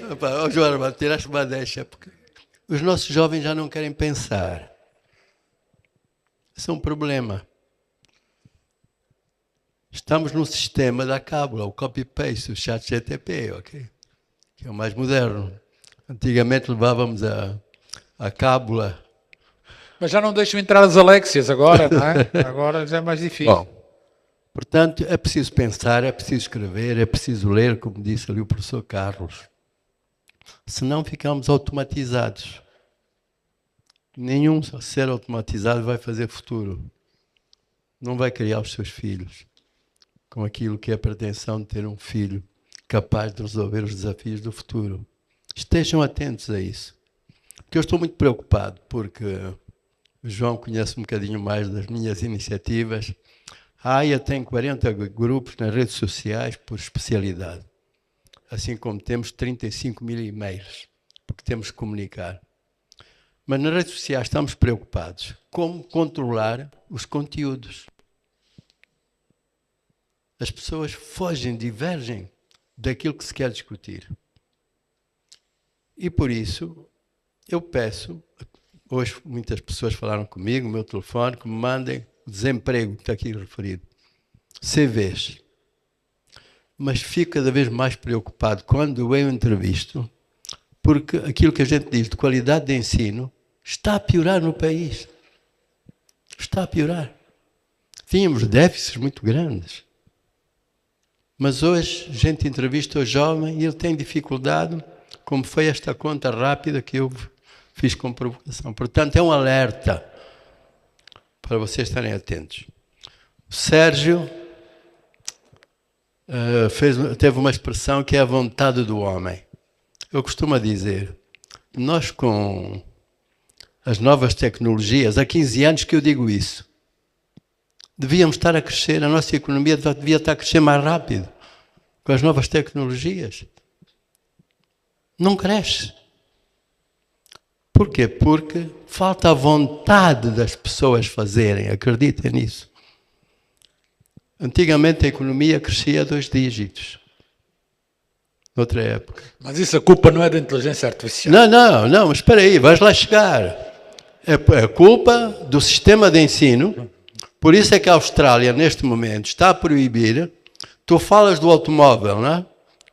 Ô, João Armando, tiraste uma deixa, porque os nossos jovens já não querem pensar. Isso é um problema. Estamos num sistema da cábula, o copy-paste, o chat GTP, ok? Que é o mais moderno. Antigamente levávamos a cábula. Mas já não deixam entrar as Aléxias agora, não é? Agora já é mais difícil. Bom, portanto, é preciso pensar, é preciso escrever, é preciso ler, como disse ali o professor Carlos. Senão ficamos automatizados. Nenhum ser automatizado vai fazer futuro. Não vai criar os seus filhos com aquilo que é a pretensão de ter um filho capaz de resolver os desafios do futuro. Estejam atentos a isso. Porque eu estou muito preocupado, porque o João conhece um bocadinho mais das minhas iniciativas. A AIA tem 40 grupos nas redes sociais por especialidade. Assim como temos 35 mil e-mails, porque temos que comunicar. Mas nas redes sociais estamos preocupados como controlar os conteúdos. As pessoas fogem, divergem daquilo que se quer discutir. E por isso, eu peço, hoje muitas pessoas falaram comigo, no meu telefone, que me mandem o desemprego, que está aqui referido, CVs. Mas fico cada vez mais preocupado quando eu entrevisto, porque aquilo que a gente diz de qualidade de ensino está a piorar no país. Está a piorar. Tínhamos déficits muito grandes. Mas hoje a gente entrevista o jovem e ele tem dificuldade, como foi esta conta rápida que eu fiz com provocação. Portanto, é um alerta para vocês estarem atentos. O Sérgio teve uma expressão que é a vontade do homem. Eu costumo dizer, nós com as novas tecnologias, há 15 anos que eu digo isso, devíamos estar a crescer, a nossa economia devia estar a crescer mais rápido com as novas tecnologias. não cresce. Por quê? Porque falta a vontade das pessoas fazerem, acreditem nisso. Antigamente a economia crescia a 2 dígitos. Noutra época. Mas isso a culpa não é da inteligência artificial. Não, mas espera aí, vais lá chegar. É culpa do sistema de ensino. Por isso é que a Austrália, neste momento, está a proibir. Tu falas do automóvel, não é?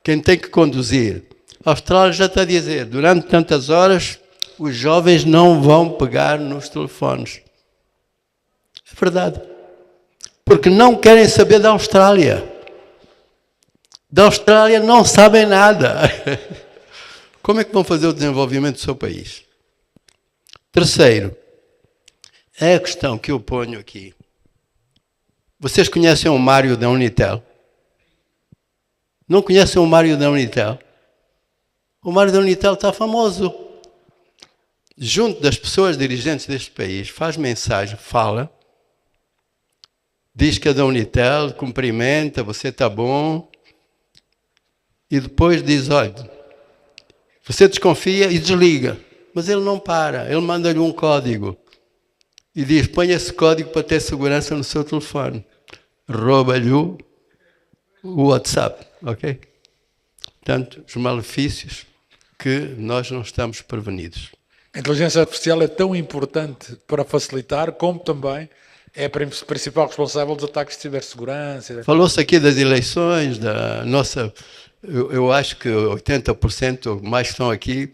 Quem tem que conduzir. A Austrália já está a dizer, durante tantas horas, os jovens não vão pegar nos telefones. É verdade. Porque não querem saber da Austrália. Da Austrália não sabem nada. Como é que vão fazer o desenvolvimento do seu país? Terceiro, é a questão que eu ponho aqui. Vocês conhecem o Mário da Unitel? Não conhecem o Mário da Unitel? O Mário da Unitel está famoso. Junto das pessoas dirigentes deste país, faz mensagem, fala, diz que é da Unitel, cumprimenta, você está bom, e depois diz, olha, você desconfia e desliga. Mas ele não para, ele manda-lhe um código e diz, põe esse código para ter segurança no seu telefone. Rouba-lhe o WhatsApp, ok? Portanto, os malefícios que nós não estamos prevenidos. A inteligência artificial é tão importante para facilitar, como também é a principal responsável dos ataques de cibersegurança. Falou-se aqui das eleições, da nossa... Eu acho que 80% ou mais que estão aqui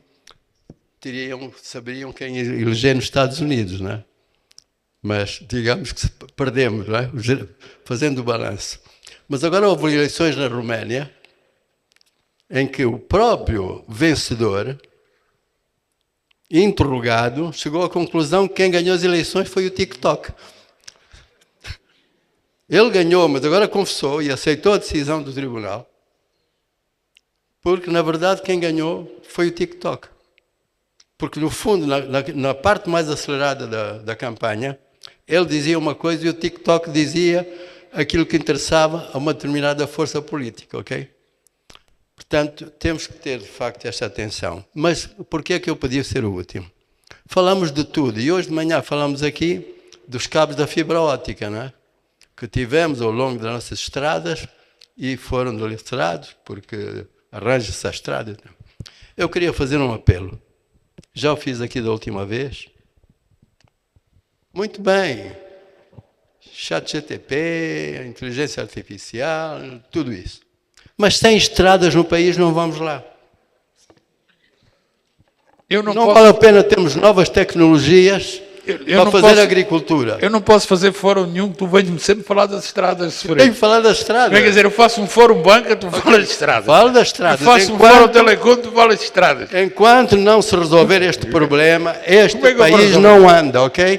saberiam quem eleger nos Estados Unidos, não é? Mas digamos que perdemos, não é? Fazendo o balanço. Mas agora houve eleições na Roménia em que o próprio vencedor, interrogado, chegou à conclusão que quem ganhou as eleições foi o TikTok. Ele ganhou, mas agora confessou e aceitou a decisão do tribunal, porque na verdade quem ganhou foi o TikTok. Porque no fundo, na parte mais acelerada da campanha, ele dizia uma coisa e o TikTok dizia aquilo que interessava a uma determinada força política, ok? Portanto, temos que ter, de facto, esta atenção. Mas porquê é que eu podia ser o último? Falamos de tudo, e hoje de manhã falamos aqui dos cabos da fibra óptica, não é? Que tivemos ao longo das nossas estradas e foram deliterados, porque arranja-se a estrada. Eu queria fazer um apelo. Já o fiz aqui da última vez. Muito bem. ChatGPT, inteligência artificial, tudo isso. Mas sem estradas no país não vamos lá. Não vale a pena termos novas tecnologias para fazer agricultura. Eu não posso fazer fórum nenhum, tu vens-me sempre falar das estradas. Tenho que falar das estradas. Quer dizer, eu faço um fórum banca, tu falas de estradas. Falo das estradas. Eu faço um fórum telecom, tu falas de estradas. Enquanto não se resolver este problema, este país não anda, ok?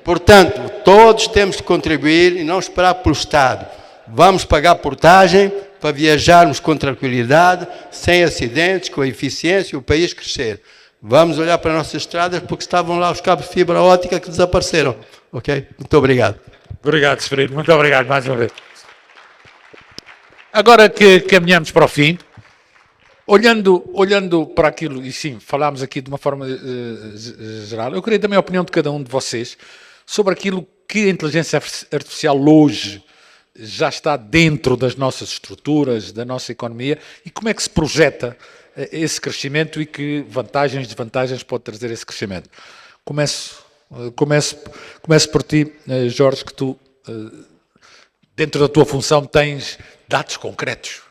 Portanto, todos temos que contribuir e não esperar pelo Estado. Vamos pagar portagem para viajarmos com tranquilidade, sem acidentes, com eficiência e o país crescer. Vamos olhar para as nossas estradas porque estavam lá os cabos de fibra óptica que desapareceram. Ok? Muito obrigado. Obrigado, Severino. Muito obrigado mais uma vez. Agora que caminhamos para o fim, olhando para aquilo, e sim, falámos aqui de uma forma geral, eu queria também a opinião de cada um de vocês sobre aquilo que a inteligência artificial hoje já está dentro das nossas estruturas, da nossa economia, e como é que se projeta esse crescimento e que vantagens e desvantagens pode trazer esse crescimento. Começo por ti, Jorge, que tu, dentro da tua função, tens dados concretos.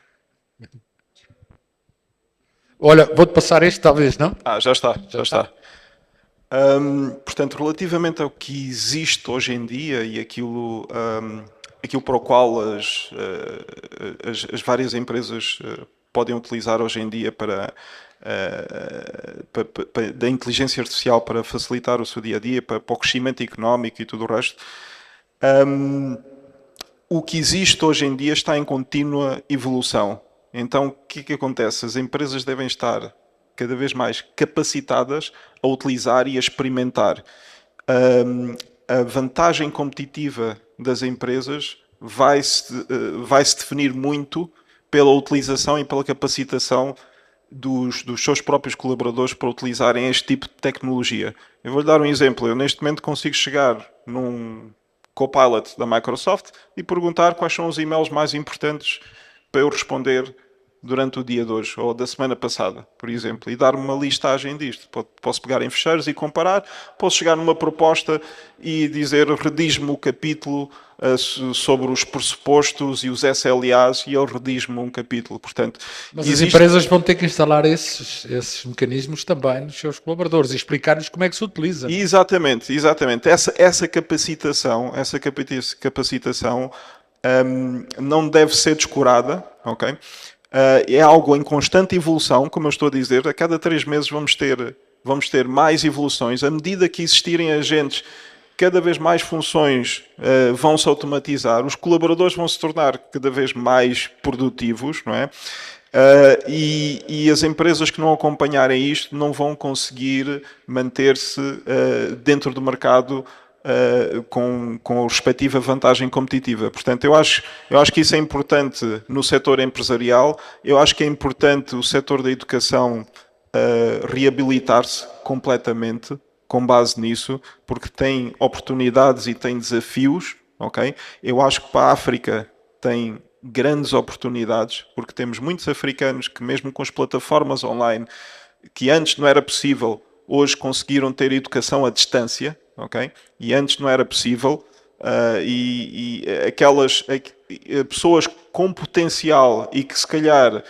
Olha, vou-te passar este, talvez, não? Já está. Portanto, relativamente ao que existe hoje em dia e aquilo para o qual as várias empresas podem utilizar hoje em dia da inteligência artificial para facilitar o seu dia-a-dia, para o crescimento económico e tudo o resto, o que existe hoje em dia está em contínua evolução. Então, o que acontece? As empresas devem estar cada vez mais capacitadas a utilizar e a experimentar. A vantagem competitiva das empresas vai-se definir muito pela utilização e pela capacitação dos seus próprios colaboradores para utilizarem este tipo de tecnologia. Eu vou-lhe dar um exemplo. Eu, neste momento, consigo chegar num Copilot da Microsoft e perguntar quais são os e-mails mais importantes para eu responder durante o dia de hoje, ou da semana passada, por exemplo, e dar-me uma listagem disto. Posso pegar em fecheiros e comparar, posso chegar numa proposta e dizer, redige-me o capítulo sobre os pressupostos e os SLAs, e ele redige-me um capítulo. Portanto, mas as empresas vão ter que instalar esses mecanismos também nos seus colaboradores e explicar-lhes como é que se utiliza. Exatamente. Essa capacitação não deve ser descurada, ok? É algo em constante evolução, como eu estou a dizer. A cada 3 meses vamos ter mais evoluções. À medida que existirem agentes, cada vez mais funções vão se automatizar. Os colaboradores vão se tornar cada vez mais produtivos, não é? E as empresas que não acompanharem isto não vão conseguir manter-se dentro do mercado com a respectiva vantagem competitiva. Portanto, eu acho que isso é importante no setor empresarial. Eu acho que é importante o setor da educação reabilitar-se completamente com base nisso, porque tem oportunidades e tem desafios, ok? Eu acho que para a África tem grandes oportunidades, porque temos muitos africanos que, mesmo com as plataformas online, que antes não era possível, hoje conseguiram ter educação à distância, ok? E antes não era possível, e aquelas pessoas com potencial e que se calhar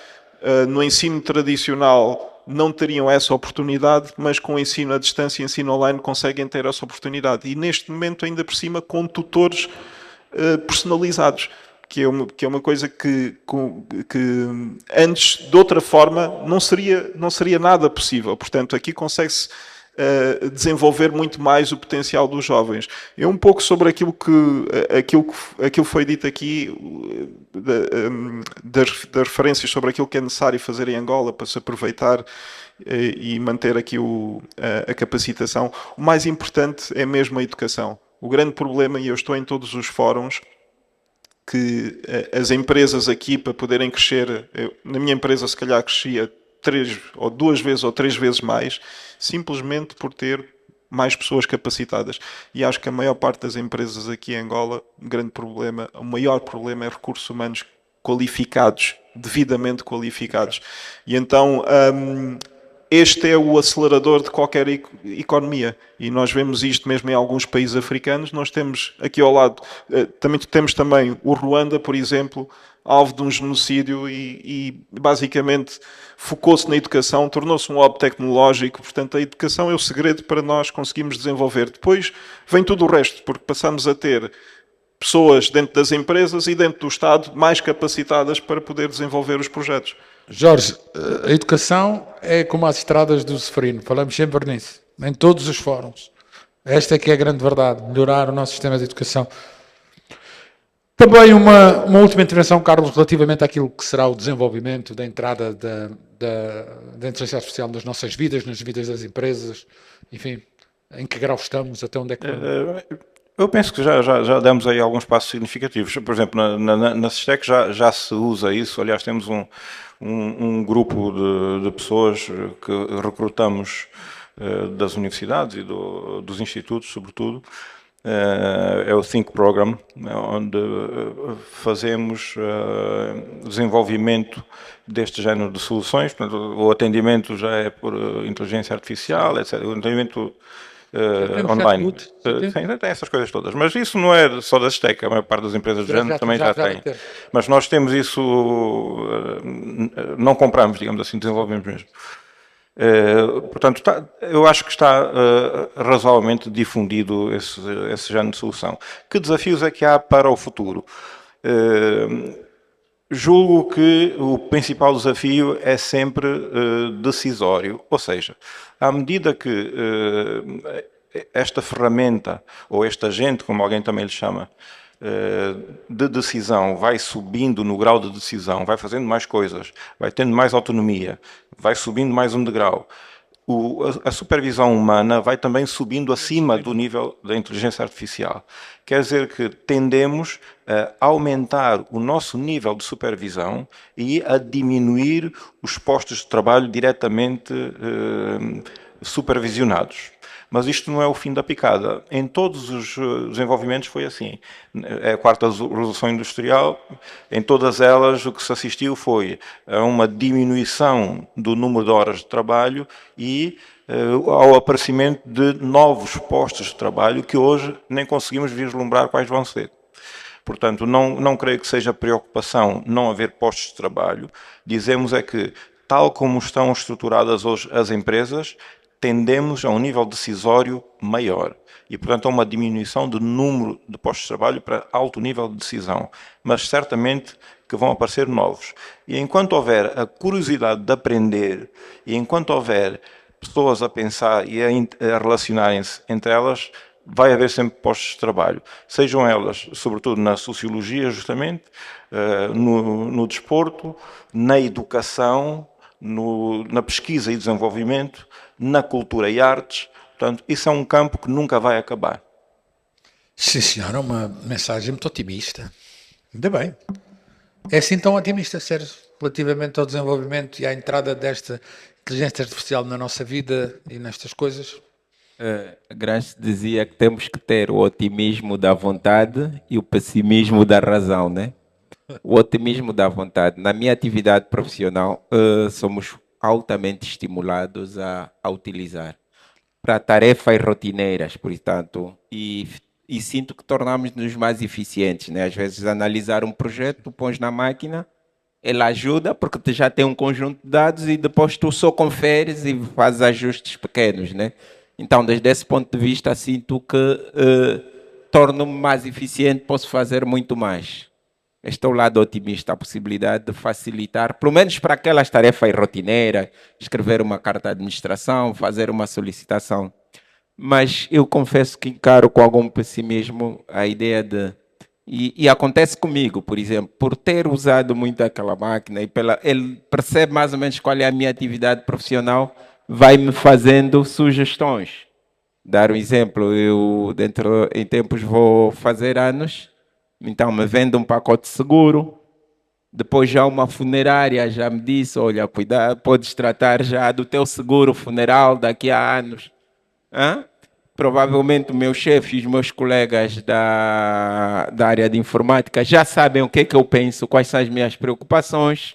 no ensino tradicional não teriam essa oportunidade, mas com o ensino à distância e ensino online conseguem ter essa oportunidade. E neste momento, ainda por cima, com tutores personalizados, que é uma coisa que antes, de outra forma, não seria nada possível. Portanto, aqui consegue-se desenvolver muito mais o potencial dos jovens. É um pouco sobre aquilo que foi dito aqui, das referências sobre aquilo que é necessário fazer em Angola para se aproveitar e manter aqui a capacitação. O mais importante é mesmo a educação. O grande problema, e eu estou em todos os fóruns, que as empresas aqui, para poderem crescer, na minha empresa se calhar crescia 2 vezes ou 3 vezes mais, simplesmente por ter mais pessoas capacitadas. E acho que a maior parte das empresas aqui em Angola, o maior problema é recursos humanos qualificados, devidamente qualificados. E então este é o acelerador de qualquer economia. E nós vemos isto mesmo em alguns países africanos. Nós temos aqui ao lado, temos também o Ruanda, por exemplo, alvo de um genocídio e basicamente focou-se na educação, tornou-se um hub tecnológico. Portanto, a educação é o segredo para nós conseguirmos desenvolver. Depois vem tudo o resto, porque passamos a ter pessoas dentro das empresas e dentro do Estado mais capacitadas para poder desenvolver os projetos. Jorge, a educação é como as estradas do Seferino, falamos sempre nisso, em todos os fóruns. Esta é que é a grande verdade, melhorar o nosso sistema de educação. Também uma última intervenção, Carlos, relativamente àquilo que será o desenvolvimento da entrada da inteligência artificial nas nossas vidas, nas vidas das empresas, enfim, em que grau estamos, até onde é que vamos? Eu penso que já demos aí alguns passos significativos. Por exemplo, na SISTEC já se usa isso. Aliás, temos um grupo de pessoas que recrutamos das universidades e dos institutos, sobretudo. É o Think Program, onde fazemos desenvolvimento deste género de soluções. Portanto, o atendimento já é por inteligência artificial, etc. O atendimento online. Tem essas coisas todas. Mas isso não é só da SISTEC, a maior parte das empresas do género também já tem. Mas nós temos isso, não compramos, digamos assim, desenvolvemos mesmo. Portanto, eu acho que está razoavelmente difundido esse género de solução. Que desafios é que há para o futuro? Julgo que o principal desafio é sempre decisório, ou seja, à medida que esta ferramenta, ou este agente, como alguém também lhe chama, de decisão vai subindo no grau de decisão, vai fazendo mais coisas, vai tendo mais autonomia, vai subindo mais um degrau, a supervisão humana vai também subindo acima do nível da inteligência artificial. Quer dizer que tendemos a aumentar o nosso nível de supervisão e a diminuir os postos de trabalho diretamente supervisionados. Mas isto não é o fim da picada. Em todos os desenvolvimentos foi assim. É a quarta revolução industrial, em todas elas o que se assistiu foi a uma diminuição do número de horas de trabalho e ao aparecimento de novos postos de trabalho que hoje nem conseguimos vislumbrar quais vão ser. Portanto, não creio que seja preocupação não haver postos de trabalho. Dizemos é que, tal como estão estruturadas hoje as empresas, tendemos a um nível decisório maior e, portanto, a uma diminuição do número de postos de trabalho para alto nível de decisão, mas certamente que vão aparecer novos. E enquanto houver a curiosidade de aprender e enquanto houver pessoas a pensar e a relacionarem-se entre elas, vai haver sempre postos de trabalho, sejam elas, sobretudo na sociologia, justamente, no desporto, na educação, na pesquisa e desenvolvimento, na cultura e artes. Portanto, isso é um campo que nunca vai acabar. Sim, senhora, uma mensagem muito otimista. Ainda bem. É assim tão otimista, Sérgio, relativamente ao desenvolvimento e à entrada desta inteligência artificial na nossa vida e nestas coisas? Gramsci dizia que temos que ter o otimismo da vontade e o pessimismo da razão, né? O otimismo da vontade. Na minha atividade profissional, somos altamente estimulados a utilizar para tarefas rotineiras, portanto, e sinto que tornamos-nos mais eficientes, né? Às vezes, analisar um projeto, tu pões na máquina, ele ajuda porque tu já tem um conjunto de dados e depois tu só conferes e fazes ajustes pequenos, né? Então, desde esse ponto de vista, sinto que torno-me mais eficiente, posso fazer muito mais. Este é o lado otimista, a possibilidade de facilitar, pelo menos para aquelas tarefas rotineiras, escrever uma carta de administração, fazer uma solicitação. Mas eu confesso que encaro com algum pessimismo a ideia de... E acontece comigo, por exemplo, por ter usado muito aquela máquina e ele percebe mais ou menos qual é a minha atividade profissional, vai-me fazendo sugestões. Dar um exemplo, eu em tempos vou fazer anos, então me vende um pacote seguro, depois já uma funerária já me disse, olha, cuidado, podes tratar já do teu seguro funeral daqui a anos. Provavelmente o meu chefe e os meus colegas da área de informática já sabem o que é que eu penso, quais são as minhas preocupações,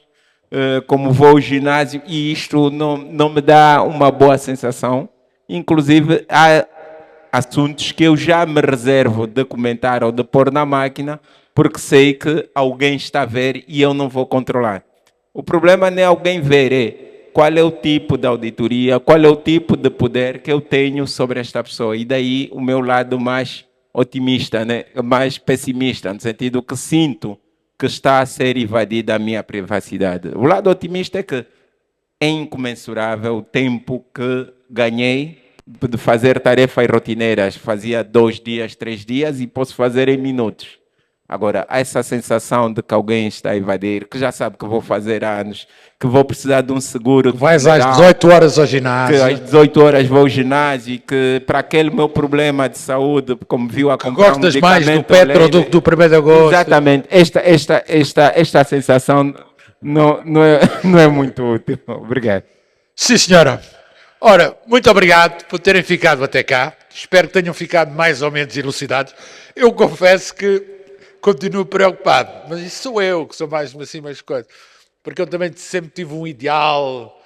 como vou ao ginásio, e isto não me dá uma boa sensação. Inclusive, há assuntos que eu já me reservo de comentar ou de pôr na máquina, porque sei que alguém está a ver e eu não vou controlar. O problema não é alguém ver, é qual é o tipo de auditoria, qual é o tipo de poder que eu tenho sobre esta pessoa. E daí o meu lado mais otimista, né? Mais pessimista, no sentido que sinto que está a ser invadida a minha privacidade. O lado otimista é que é incomensurável o tempo que ganhei de fazer tarefas rotineiras. Fazia 2 dias, 3 dias e posso fazer em minutos. Agora, há essa sensação de que alguém está a invadir, que já sabe que vou fazer anos, que vou precisar de um seguro. Vais às 18 horas ao ginásio. Que às 18 horas vou ao ginásio e que para aquele meu problema de saúde, como viu a comprar gostas mais do Petro do que do 1º de agosto. Exatamente. Esta sensação não é muito útil. Obrigado. Sim, senhora. Ora, muito obrigado por terem ficado até cá. Espero que tenham ficado mais ou menos elucidados. Eu confesso que continuo preocupado, mas isso sou eu, que sou mais assim, mais coisa. Porque eu também sempre tive um ideal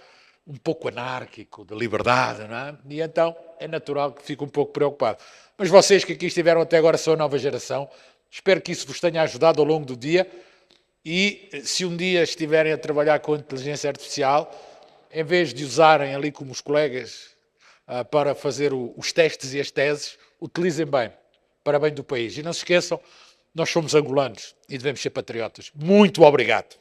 um pouco anárquico, de liberdade, não é? E então é natural que fique um pouco preocupado. Mas vocês que aqui estiveram até agora são a nova geração. Espero que isso vos tenha ajudado ao longo do dia. E se um dia estiverem a trabalhar com inteligência artificial, em vez de usarem ali como os colegas para fazer os testes e as teses, utilizem bem, para bem do país. E não se esqueçam, nós somos angolanos e devemos ser patriotas. Muito obrigado.